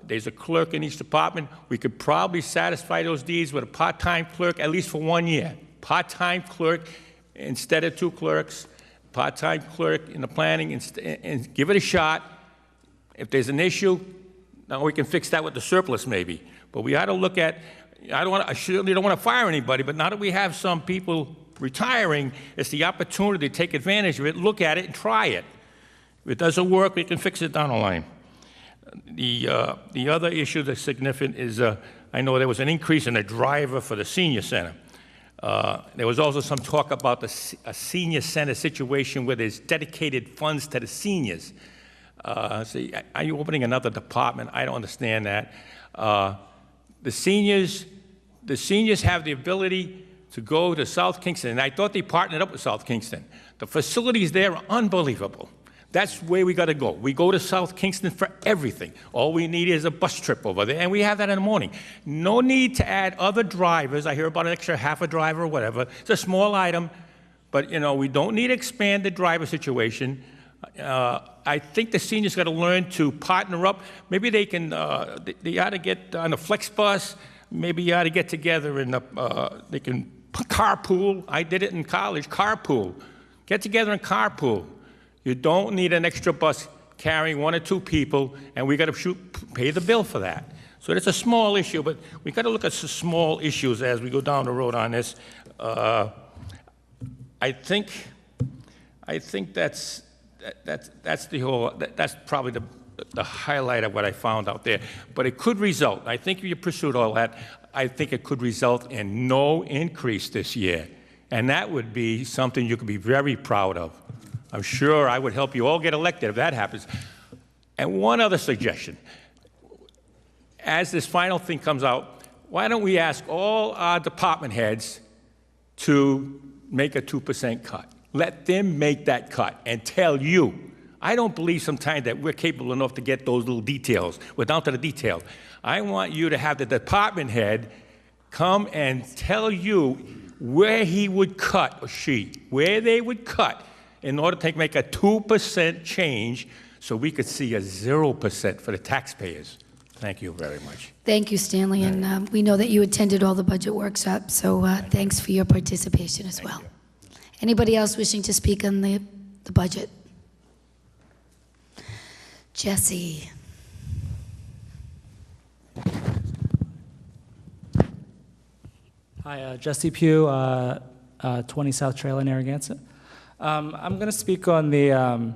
there's a clerk in each department. We could probably satisfy those needs with a part-time clerk, at least for 1 year. Part-time clerk instead of 2 clerks. Part-time clerk in the planning, and give it a shot. If there's an issue, now we can fix that with the surplus maybe. But we ought to look at, I certainly don't want to fire anybody, but now that we have some people retiring, it's the opportunity to take advantage of it, look at it, and try it. If it doesn't work, we can fix it down the line. The other issue that's significant is I know there was an increase in a driver for the senior center. There was also some talk about a senior center situation where there's dedicated funds to the seniors. See, are you opening another department? I don't understand that. The seniors have the ability to go to South Kingston, and I thought they partnered up with South Kingston. The facilities there are unbelievable. That's where we got to go. We go to South Kingston for everything. All we need is a bus trip over there, and we have that in the morning. No need to add other drivers. I hear about an extra half a driver or whatever. It's a small item, but we don't need to expand the driver situation. I think the seniors got to learn to partner up. Maybe they can. They ought to get on a flex bus. Maybe you ought to get together and they can carpool. I did it in college. Carpool. Get together and carpool. You don't need an extra bus carrying 1 or 2 people, and we got to pay the bill for that. So it's a small issue, but we got to look at some small issues as we go down the road on this. I think that's probably the highlight of what I found out there. But it could result. I think if you pursued all that, I think it could result in no increase this year, and that would be something you could be very proud of. I'm sure I would help you all get elected if that happens. And one other suggestion. As this final thing comes out, why don't we ask all our department heads to make a 2% cut? Let them make that cut and tell you. I don't believe sometimes that we're capable enough to get those little details. We're down to the detail. I want you to have the department head come and tell you where he would cut, or she, where they would cut in order to make a 2% change so we could see a 0% for the taxpayers. Thank you very much. Thank you, Stanley, and we know that you attended all the budget workshops, so thanks for your participation as well. Anybody else wishing to speak on the budget? Jesse. Hi, Jesse Pugh, 20 South Trail in Narragansett. I'm going to speak on the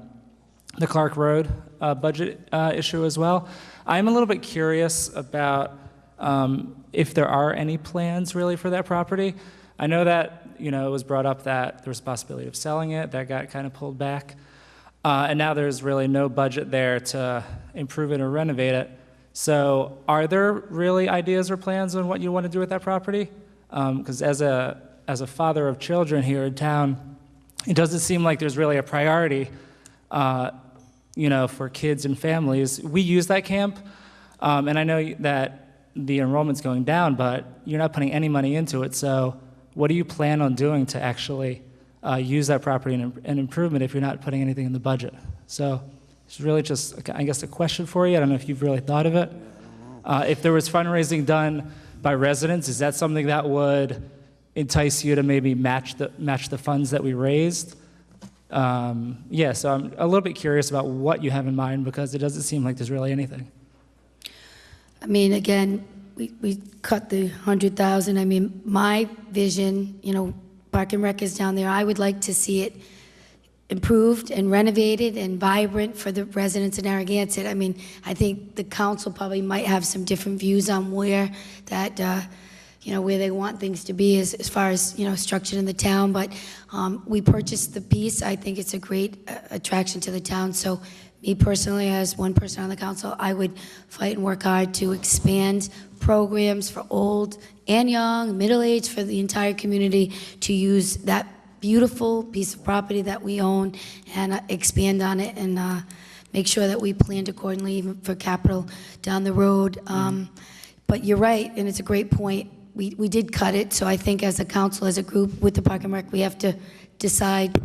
Clark Road budget issue as well. I'm a little bit curious about if there are any plans really for that property. I know that it was brought up that there was a possibility of selling it. That got kind of pulled back. And now there's really no budget there to improve it or renovate it. So are there really ideas or plans on what you want to do with that property? Because as a father of children here in town, it doesn't seem like there's really a priority, for kids and families. We use that camp, and I know that the enrollment's going down, but you're not putting any money into it. So what do you plan on doing to actually use that property and improvement if you're not putting anything in the budget? So it's really just, I guess, a question for you. I don't know if you've really thought of it. If there was fundraising done by residents, is that something that would entice you to maybe match the funds that we raised? So I'm a little bit curious about what you have in mind, because it doesn't seem like there's really anything. I mean, again, we cut the 100,000. I mean, my vision, Park and Rec is down there. I would like to see it improved and renovated and vibrant for the residents of Narragansett. I mean, I think the council probably might have some different views on where that, where they want things to be as far as, structured in the town. But we purchased the piece. I think it's a great attraction to the town. So me personally, as one person on the council, I would fight and work hard to expand programs for old and young, middle-aged, for the entire community to use that beautiful piece of property that we own and expand on it and make sure that we planned accordingly even for capital down the road. But you're right, and it's a great point. We did cut it, so I think as a council, as a group with the Park and Rec, we have to decide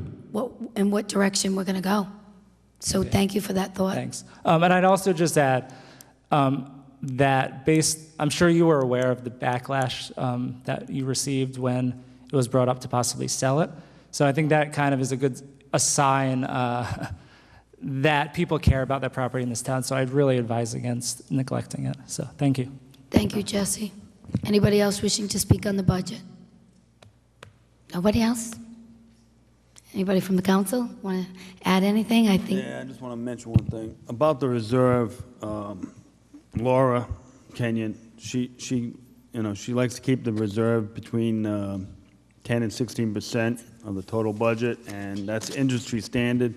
in what direction we're going to go. So thank you for that thought. Thanks. And I'd also just add that I'm sure you were aware of the backlash that you received when it was brought up to possibly sell it. So I think that kind of is a sign that people care about that property in this town. So I'd really advise against neglecting it. So thank you. Thank you, Jesse. Anybody else wishing to speak on the budget? Nobody else? Anybody from the council want to add anything? I think, Yeah, I just want to mention one thing. About the reserve, Laura Kenyon, she likes to keep the reserve between 10 and 16% of the total budget, and that's industry standard.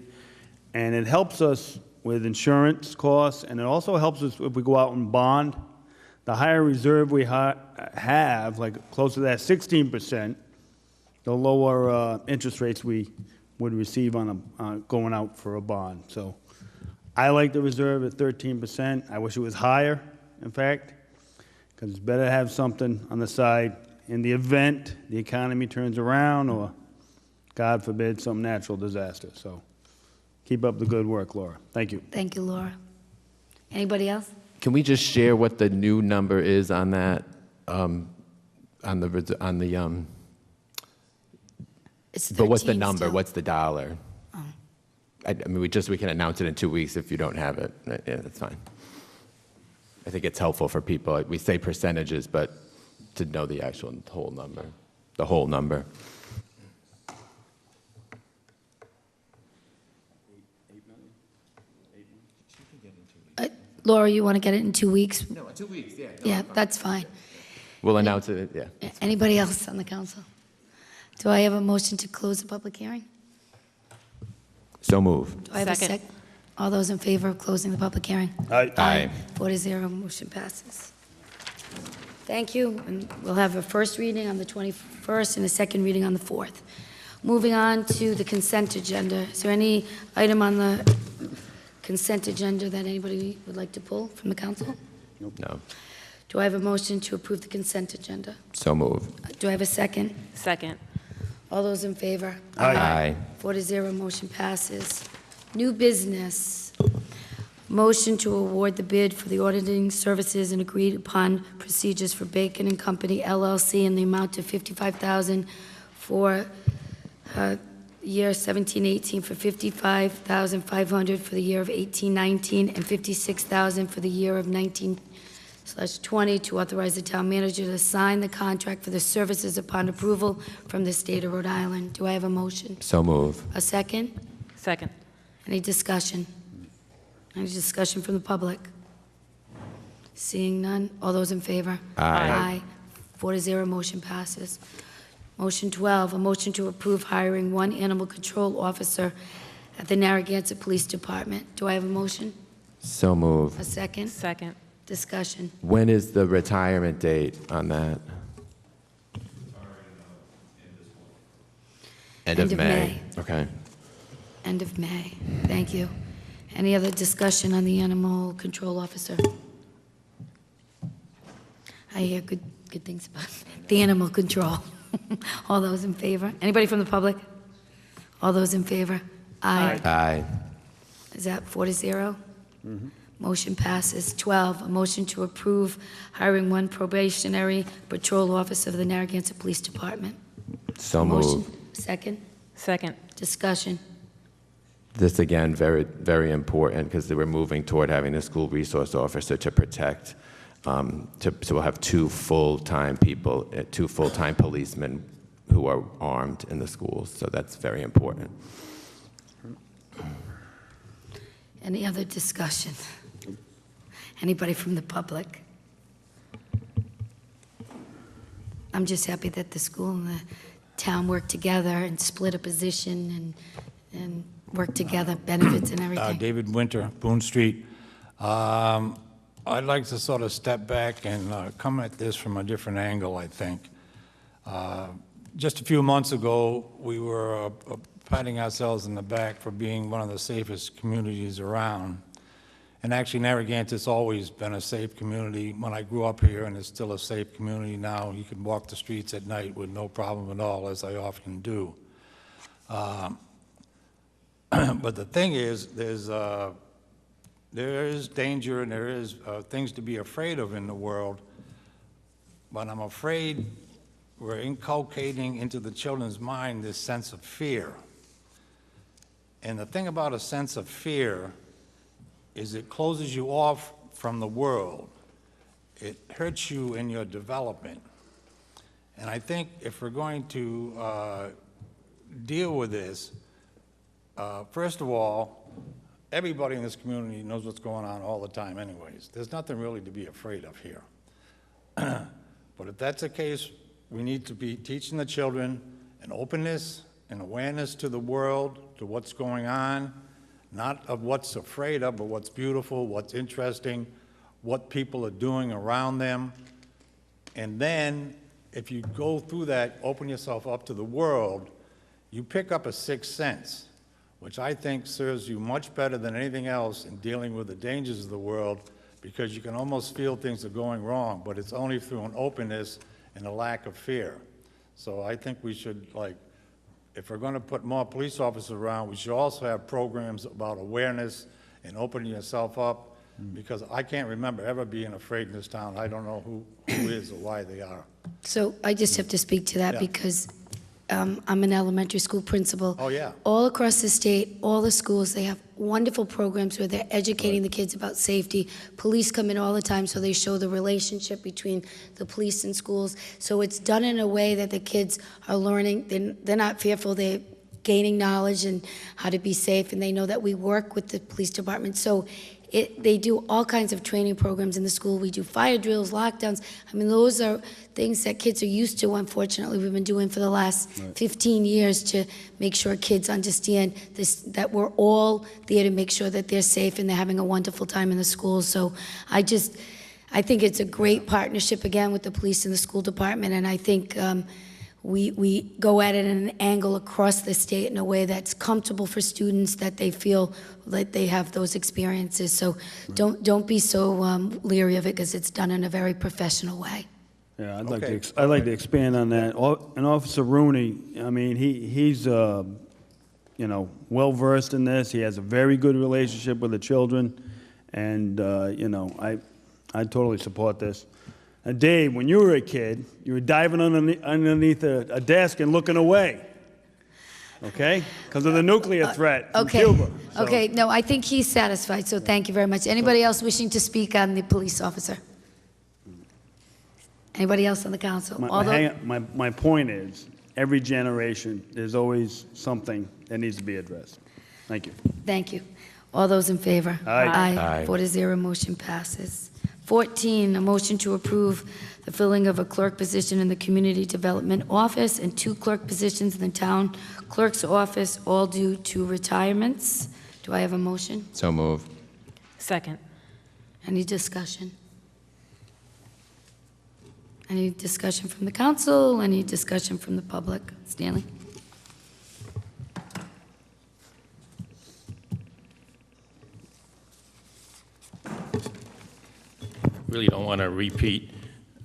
And it helps us with insurance costs, and it also helps us if we go out and bond. The higher reserve we have, like close to that 16%, the lower interest rates we would receive on going out for a bond. So I like the reserve at 13%. I wish it was higher, in fact, because it's better to have something on the side in the event the economy turns around or, God forbid, some natural disaster. So keep up the good work, Laura. Thank you. thank you, Laura. Anybody else? Can we just share what the new number is on that, It's but what's the 13 number? still. What's the dollar? Oh. I mean, we can announce it in 2 weeks if you don't have it. Yeah, that's fine. I think it's helpful for people. We say percentages, but to know the actual whole number, the whole number. Laura, you want to get it in 2 weeks? No, 2 weeks, yeah. Yeah, that's fine. We'll announce it, yeah. Anybody else on the council? Do I have a motion to close the public hearing? So move. Do I have a Second. sec? All those in favor of closing the public hearing? Aye. 4-0, motion passes. Thank you, and we'll have a first reading on the 21st and a second reading on the 4th. Moving on to the consent agenda. Is there any item on the consent agenda that anybody would like to pull from the council? No. Do I have a motion to approve the consent agenda? So move. Do I have a second? Second. All those in favor? Aye. 4-0, motion passes. New business. Motion to award the bid for the auditing services and agreed upon procedures for Bacon and Company LLC in the amount of $55,000 for year 17-18, for $55,500 for the year of 18-19, and $56,000 for the year of 19/20, to authorize the town manager to sign the contract for the services upon approval from the state of Rhode Island. Do I have a motion? So move. A second? Second. Any discussion? Any discussion from the public? Seeing none, all those in favor? Aye. 4-0, motion passes. Motion 12, a motion to approve hiring one animal control officer at the Narragansett Police Department. Do I have a motion? So move. A second? Second. Discussion. When is the retirement date on that? End of May. Okay. End of May. Thank you. Any other discussion on the animal control officer? I hear good things about the animal control. All those in favor? Anybody from the public? All those in favor? Aye. Aye. Is that 4-0? Motion passes. 12, a motion to approve hiring one probationary patrol officer of the Narragansett Police Department. So Motion. move. Second? Second. Discussion. This, again, very, very important, because we're moving toward having a school resource officer to protect, so we'll have 2 full-time people, 2 full-time policemen who are armed in the schools, so that's very important. Any other discussion? Anybody from the public? I'm just happy that the school and the town work together and split a position and work together, benefits and everything. David Winter, Boone Street. I'd like to sort of step back and come at this from a different angle, I think. Just a few months ago, we were patting ourselves in the back for being one of the safest communities around. And actually, Narragansett's always been a safe community. When I grew up here, and it's still a safe community now, you can walk the streets at night with no problem at all, as I often do. But the thing is, there is danger and there is things to be afraid of in the world, but I'm afraid we're inculcating into the children's mind this sense of fear. And the thing about a sense of fear is it closes you off from the world. It hurts you in your development. And I think if we're going to deal with this, First of all, everybody in this community knows what's going on all the time anyways. There's nothing really to be afraid of here. But if that's the case, we need to be teaching the children an openness and awareness to the world, to what's going on, not of what's afraid of, but what's beautiful, what's interesting, what people are doing around them. And then, if you go through that, open yourself up to the world, you pick up a sixth sense, which I think serves you much better than anything else in dealing with the dangers of the world, because you can almost feel things are going wrong, but it's only through an openness and a lack of fear. So I think we should, like, if we're going to put more police officers around, we should also have programs about awareness and opening yourself up, because I can't remember ever being afraid in this town. I don't know who is or why they are. So I just have to speak to that Yeah. because I'm an elementary school principal. Oh, yeah. All across the state, all the schools, they have wonderful programs where they're educating the kids about safety. Police come in all the time, so they show the relationship between the police and schools. So it's done in a way that the kids are learning. They're not fearful. They're gaining knowledge and how to be safe, and they know that we work with the police department. So they do all kinds of training programs in the school. We do fire drills, lockdowns. I mean, those are things that kids are used to, unfortunately, we've been doing for the last 15 years to make sure kids understand this, that we're all there to make sure that they're safe and they're having a wonderful time in the schools. So I think it's a great partnership, again, with the police and the school department, and I think we go at it in an angle across the state in a way that's comfortable for students, that they feel that they have those experiences. So don't be so leery of it, because it's done in a very professional way. Yeah, I'd like to expand on that. And Officer Rooney, I mean, he's you know, well-versed in this. He has a very good relationship with the children, and you know, I totally support this. And Dave, when you were a kid, you were diving underneath a desk and looking away, okay? Because of the nuclear threat from Cuba. So. Okay, no, I think he's satisfied, so thank you very much. Anybody else wishing to speak on the police officer? Anybody else on the council? My point is, every generation, there's always something that needs to be addressed. Thank you. Thank you. All those in favor? Aye. Aye. 4-0, motion passes. 14, a motion to approve the filling of a clerk position in the Community Development Office and 2 clerk positions in the Town Clerk's Office, all due to retirements. Do I have a motion? So move. Second. Any discussion? Any discussion from the council? Any discussion from the public? Stanley? Really don't want to repeat,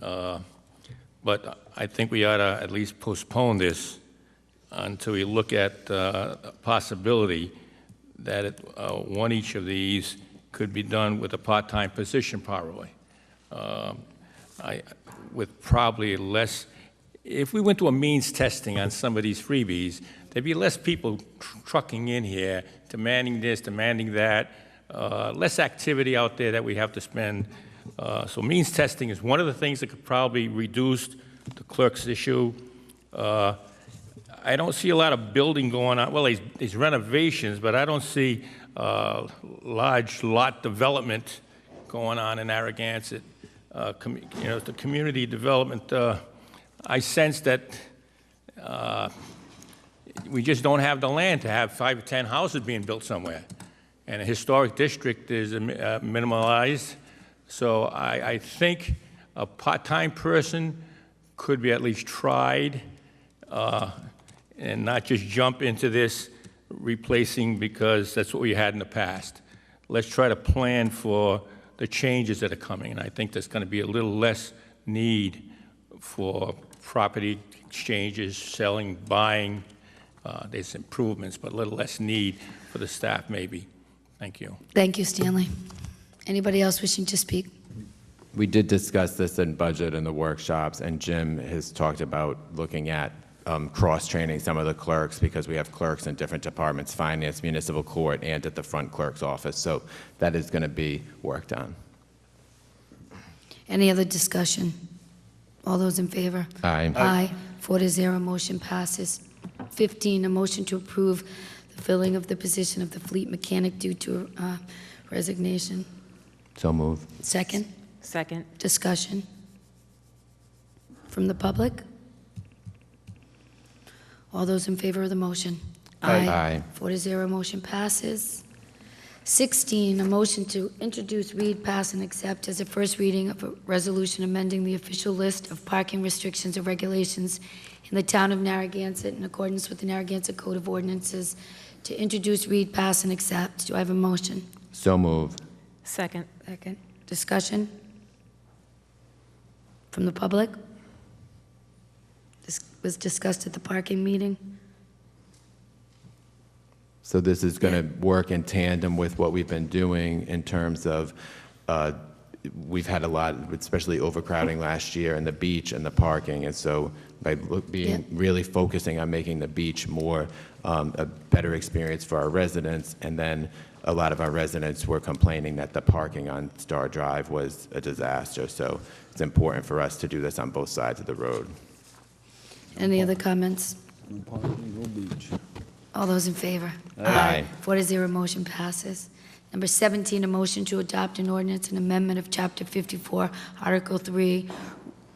but I think we ought to at least postpone this until we look at the possibility that one each of these could be done with a part-time position probably. With probably less, if we went to a means testing on some of these freebies, there'd be less people trucking in here, demanding this, demanding that, less activity out there that we have to spend. So means testing is one of the things that could probably reduce the clerk's issue. I don't see a lot of building going on. Well, there's renovations, but I don't see large lot development going on in Narragansett. You know, the community development, I sense that we just don't have the land to have 5 or 10 houses being built somewhere. And a historic district is minimalized. So I think a part-time person could be at least tried and not just jump into this replacing because that's what we had in the past. Let's try to plan for the changes that are coming, and I think there's going to be a little less need for property exchanges, selling, buying. There's improvements, but a little less need for the staff maybe. Thank you. Thank you, Stanley. Anybody else wishing to speak? We did discuss this in budget and the workshops, and Jim has talked about looking at cross-training some of the clerks, because we have clerks in different departments, finance, municipal court, and at the front clerk's office. So that is going to be worked on. Any other discussion? All those in favor? Aye. Aye. 4-0, motion passes. 15, a motion to approve the the filling of the position of the fleet mechanic due to resignation. So move. Second? Second. Discussion? From the public? All those in favor of the motion? Aye. 4-0, motion passes. 16, a motion to introduce, read, pass, and accept as a first reading of a resolution amending the official list of parking restrictions and regulations in the town of Narragansett in accordance with the Narragansett Code of Ordinances to introduce, read, pass, and accept. Do I have a motion? So move. Second. Second. Discussion? From the public? This was discussed at the parking meeting. So this is going to work in tandem with what we've been doing in terms of, we've had a lot, especially overcrowding last year in the beach and the parking. And so by really focusing on making the beach more, a better experience for our residents. And then a lot of our residents were complaining that the parking on Star Drive was a disaster. So it's important for us to do this on both sides of the road. Any other comments? All those in favor? Aye. 4-0, motion passes. Number 17, a motion to adopt an ordinance and amendment of Chapter 54, Article 3,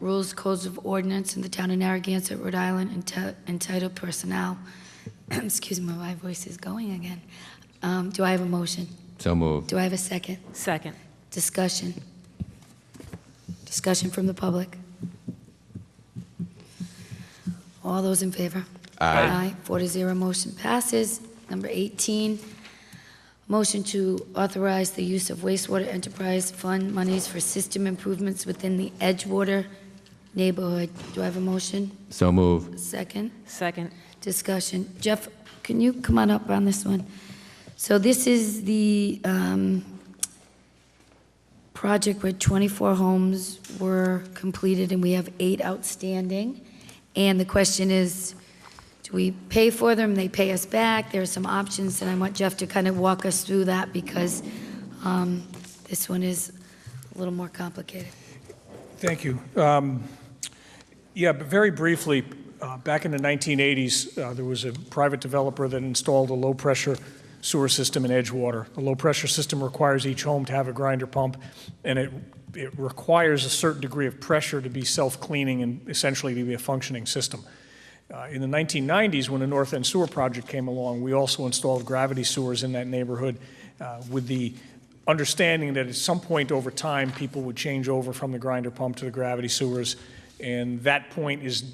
Rules, Codes of Ordinance in the town of Narragansett, Rhode Island, entitled Personnel. Excuse me, my voice is going again. Do I have a motion? So moved. Do I have a second? Second. Discussion? Discussion from the public? All those in favor? Aye. 4-0, motion passes. Number 18, motion to authorize the use of wastewater enterprise fund monies for system improvements within the Edgewater neighborhood. Do I have a motion? So move. Second? Second. Discussion. Jeff, can you come on up on this one? So this is the project where 24 homes were completed and we have 8 outstanding. And the question is, do we pay for them? They pay us back. There are some options, and I want Jeff to kind of walk us through that because this one is a little more complicated. Thank you. Yeah, but very briefly, back in the 1980s, there was a private developer that installed a low-pressure sewer system in Edgewater. The low-pressure system requires each home to have a grinder pump, and it requires a certain degree of pressure to be self-cleaning and essentially to be a functioning system. In the 1990s, when the North End Sewer Project came along, we also installed gravity sewers in that neighborhood with the understanding that at some point over time, people would change over from the grinder pump to the gravity sewers, and that point is,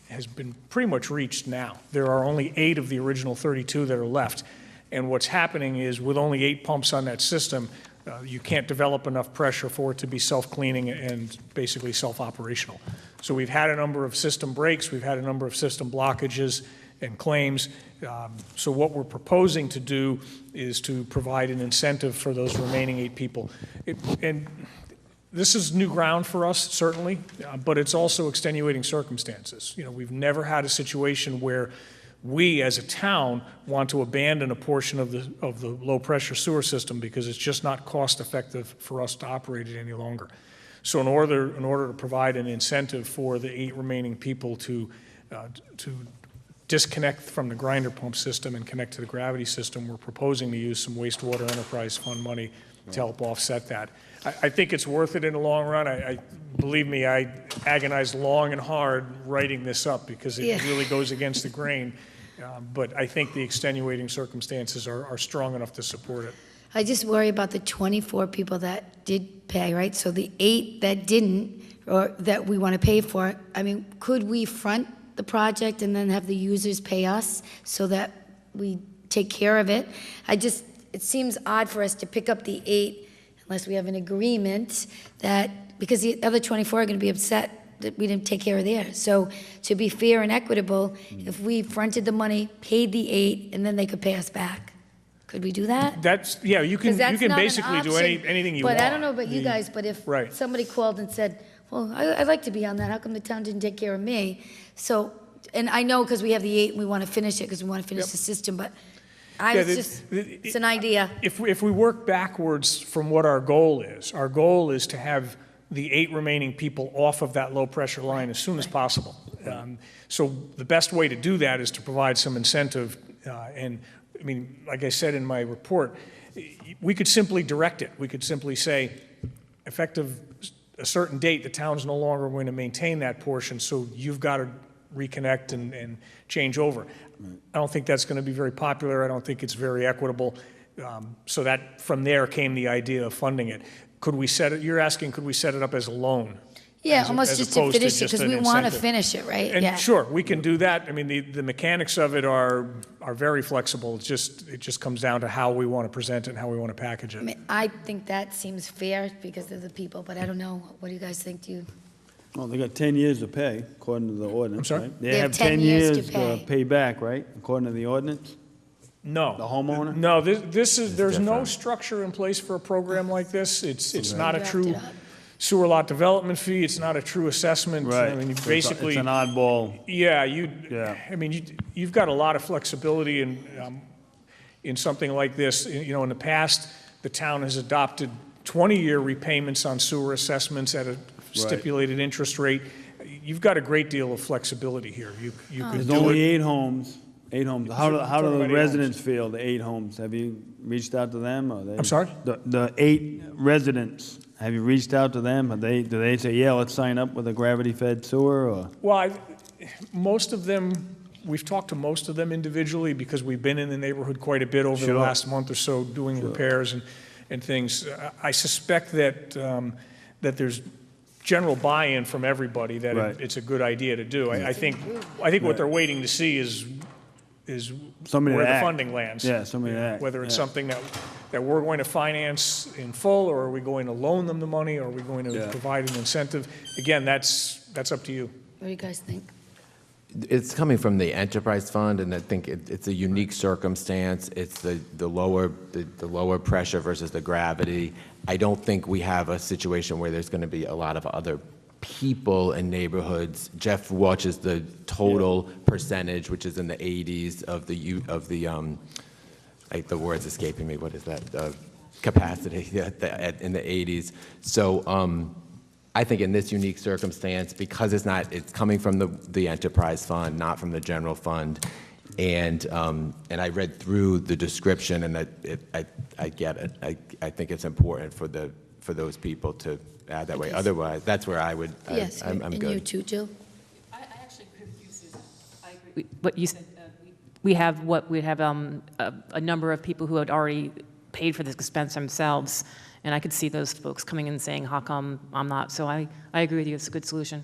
has been pretty much reached now. There are only 8 of the original 32 that are left, and what's happening is with only 8 pumps on that system, you can't develop enough pressure for it to be self-cleaning and basically self-operational. So we've had a number of system breaks, we've had a number of system blockages and claims. So what we're proposing to do is to provide an incentive for those remaining 8 people. And this is new ground for us, certainly, but it's also extenuating circumstances. You know, we've never had a situation where we as a town want to abandon a portion of the low-pressure sewer system because it's just not cost-effective for us to operate it any longer. So in order to provide an incentive for the 8 remaining people to disconnect from the grinder pump system and connect to the gravity system, we're proposing to use some wastewater enterprise fund money to help offset that. I think it's worth it in the long run. Believe me, I agonized long and hard writing this up because it really goes against the grain. But I think the extenuating circumstances are strong enough to support it. I just worry about the 24 people that did pay, right? So the 8 that didn't, or that we want to pay for, I mean, could we front the project and then have the users pay us so that we take care of it? It seems odd for us to pick up the 8 unless we have an agreement that, because the other 24 are going to be upset that we didn't take care of theirs. So to be fair and equitable, if we fronted the money, paid the 8, and then they could pay us back. Could we do that? Yeah, you can basically do anything you want. But I don't know about you guys, but if somebody called and said, well, I'd like to be on that, how come the town didn't take care of me? So, and I know because we have the 8 and we want to finish it because we want to finish the system, but it's an idea. If we work backwards from what our goal is to have the 8 remaining people off of that low pressure line as soon as possible. So the best way to do that is to provide some incentive, and I mean, like I said in my report, we could simply direct it. We could simply say, effective a certain date, the town's no longer going to maintain that portion, so you've got to reconnect and change over. I don't think that's going to be very popular. I don't think it's very equitable. So that, from there came the idea of funding it. Could we set it, you're asking, could we set it up as a loan? Yeah, As almost just to opposed finish it, just because an we want to incentive. finish it, right? And Yeah. sure, we can do that. I mean, the mechanics of it are very flexible. It just comes down to how we want to present it and how we want to package I it. mean, I think that seems fair because they're the people, but I don't know. What do you guys think? Do you? Well, they got 10 years to pay, according to the ordinance, I'm sorry? right? They have 10 years to pay. pay back, right, according to the ordinance? No. The homeowner? No, there's no different. structure in place for a program like this. It's not a Draft true it up. sewer lot development fee. It's not a true assessment. Right. I mean, you So basically. It's an oddball. Yeah, Yeah. I mean, you've got a lot of flexibility in something like this. You know, in the past, the town has adopted 20-year repayments on sewer assessments at a stipulated interest rate. You've got a great deal of flexibility here. You could There's do only it. 8 homes, 8 homes. How Talking do about the 8 residents feel, the 8 homes? Have you reached out to them, or they? I'm sorry? The 8 residents, have you reached out to them? Do they say, yeah, let's sign up with a gravity-fed sewer, or? Well, most of them, we've talked to most of them individually because we've been in the neighborhood quite a bit over the Sure. last month or so doing repairs and things. I suspect that there's general buy-in from everybody that Right. it's a good idea to do. I think what they're waiting to see is Somebody where to the act. funding lands. Yeah, somebody to act, Whether it's yeah. something that we're going to finance in full, or are we going to loan them the money, or are we going to Yeah. provide an incentive? Again, that's up to you. What do you guys think? It's coming from the enterprise fund, and I think it's a unique circumstance. It's the lower pressure versus the gravity. I don't think we have a situation where there's going to be a lot of other people in neighborhoods. Jeff watches the total percentage, which is in the 80s of the word's escaping me. What is that? Capacity in the 80s. So. I think in this unique circumstance, because it's coming from the enterprise fund, not from the general fund, and I read through the description, and I get it. I think it's important for those people to add that way. Otherwise, that's where I would. Yes, I'm and good. you too, Jill? I actually agree with you, Susan. I agree. What you said, we have a number of people who had already paid for this expense themselves, and I could see those folks coming in and saying, how come I'm not? So I agree with you, it's a good solution.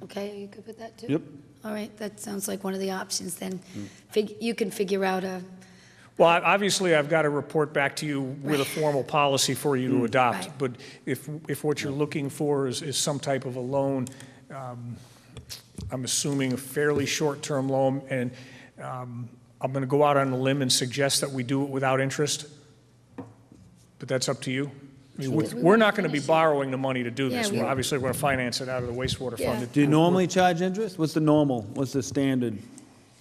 Okay, are you good with that too? Yep. All right, that sounds like one of the options then. You can figure out a, Well, obviously, I've got to report back to you with a formal policy for you to adopt. Right. But if what you're looking for is some type of a loan, I'm assuming a fairly short-term loan, and I'm going to go out on a limb and suggest that we do it without interest. But that's up to you. I mean, we're not going to be borrowing the money to do this. Yeah, Obviously, we're going to finance it out of the wastewater Yeah. fund. Do you normally charge interest? What's the standard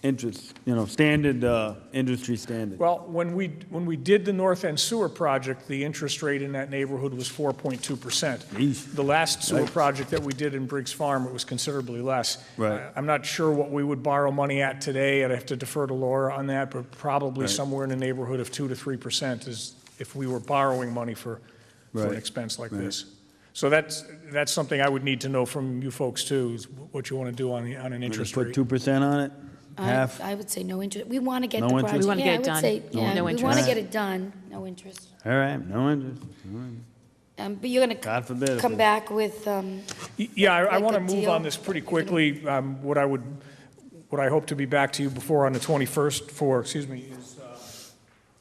interest, standard, industry standard? Well, when we did the North End Sewer project, the interest rate in that neighborhood was 4.2%. The last sewer project that we did in Briggs Farm, it was considerably less. Right. I'm not sure what we would borrow money at today. I'd have to defer to Laura on that, but probably somewhere in the neighborhood of 2 to 3% is if we were borrowing money for an expense like this. So that's something I would need to know from you folks too, is what you want to do on an interest Put rate. 2% on it? Half? I would say no interest. We want to get No the interest? project. We wanna get it done. I would say, No yeah, we interest. want to get it done, no interest. All right, no interest. All right. But you're going God forbid. to if come it- back with, Yeah, I like want a to move deal? on this pretty quickly. What I hope to be back to you before on the 21st for,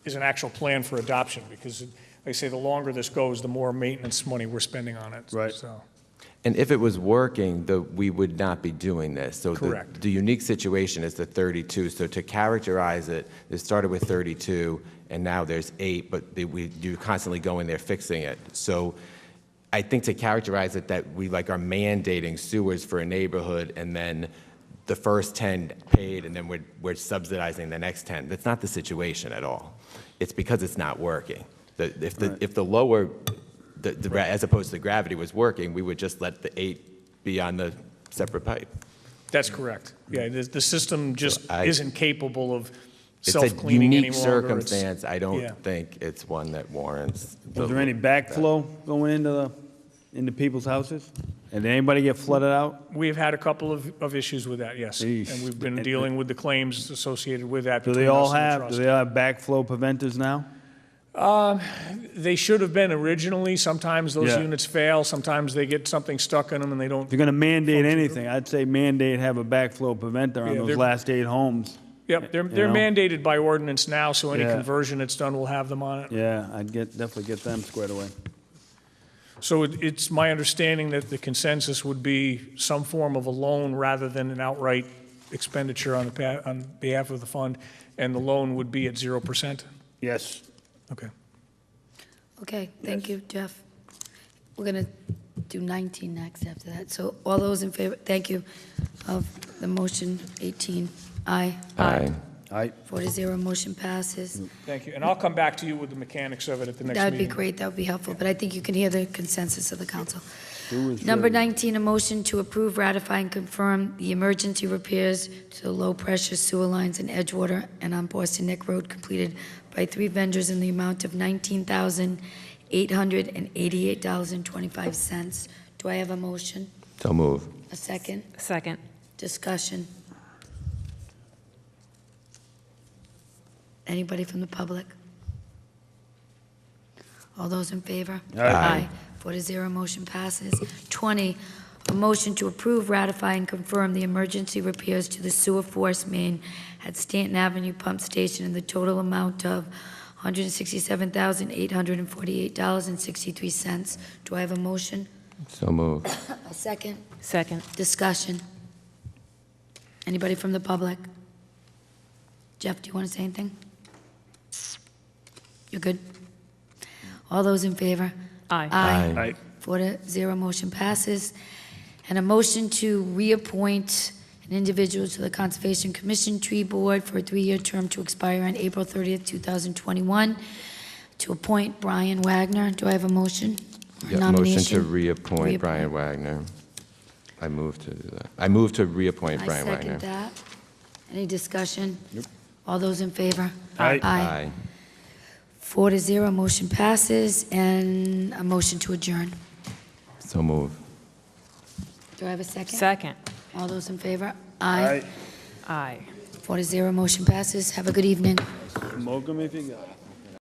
is an actual plan for adoption, because, like I say, the longer this goes, the more maintenance money we're spending on it. Right. So, And if it was working, we would not be doing this. So Correct. the unique situation is the 32. So to characterize it, it started with 32, and now there's 8, but you're constantly going there fixing it. So I think to characterize it that we are mandating sewers for a neighborhood, and then the first 10 paid, and then we're subsidizing the next 10. That's not the situation at all. It's because it's not working. If the lower, as opposed to the gravity was working, we would just let the 8 be on the separate pipe. that's correct. Yeah, the system just isn't capable of it's a self-cleaning any unique longer. It's- circumstance. I don't yeah. think it's one that warrants. Was there any backflow going into people's houses? And did anybody get flooded out? We've had a couple of issues with that, yes. Eesh. And we've been dealing with the claims associated with that. Do they between all us and the have, trust. do they all have backflow preventers now? They should have been originally. Sometimes those Yeah. units fail, sometimes they get something stuck in them and they don't. If you're gonna mandate anything, I'd say mandate have a backflow preventer on Yeah, those they're- last 8 homes. Yep, they're know? mandated by ordinance now, so any Yeah. conversion that's done will have them on it. Yeah, I'd definitely get them squared away. So it's my understanding that the consensus would be some form of a loan rather than an outright expenditure on behalf of the fund, and the loan would be at 0%? Yes. Okay. Okay, thank you, Jeff. We're going to do 19 next after that. So all those in favor, thank you, of the motion 18? Aye. Aye. Aye. 4-0, motion passes. Thank you, and I'll come back to you with the mechanics of it at the next That would meeting. be great, that would be helpful, but I think you can hear the consensus of the council. Who is Number the- 19, a motion to approve, ratify, and confirm the emergency repairs to the low-pressure sewer lines in Edgewater and on Boston Neck Road completed by 3 vendors in the amount of $19,888.25. Do I have a motion? So move. A second? Second. Discussion? Anybody from the public? All those in favor? Aye. 4-0, motion passes. 20, a motion to approve, ratify, and confirm the emergency repairs to the sewer force main at Stanton Avenue Pump Station in the total amount of $167,848.63. Do I have a motion? So move. A second? Second. Discussion? Anybody from the public? Jeff, do you want to say anything? You're good? All those in favor? Aye. Aye. 4-0, motion passes. And a motion to reappoint an individual to the Conservation Commission Tree Board for a 3-year term to expire on April 30th, 2021, to appoint Brian Wagner. Do I have a motion? Or Yeah, motion to nomination? reappoint Brian Wagner. I move to do that. I move to reappoint I Brian Wagner. second that. Any discussion? All those in favor? Aye. Aye. 4-0, motion passes, and a motion to adjourn. So move. Do I have a second? Second. All those in favor? Aye. Aye. 4-0, motion passes. Have a good evening. Smoke 'em if you got 'em.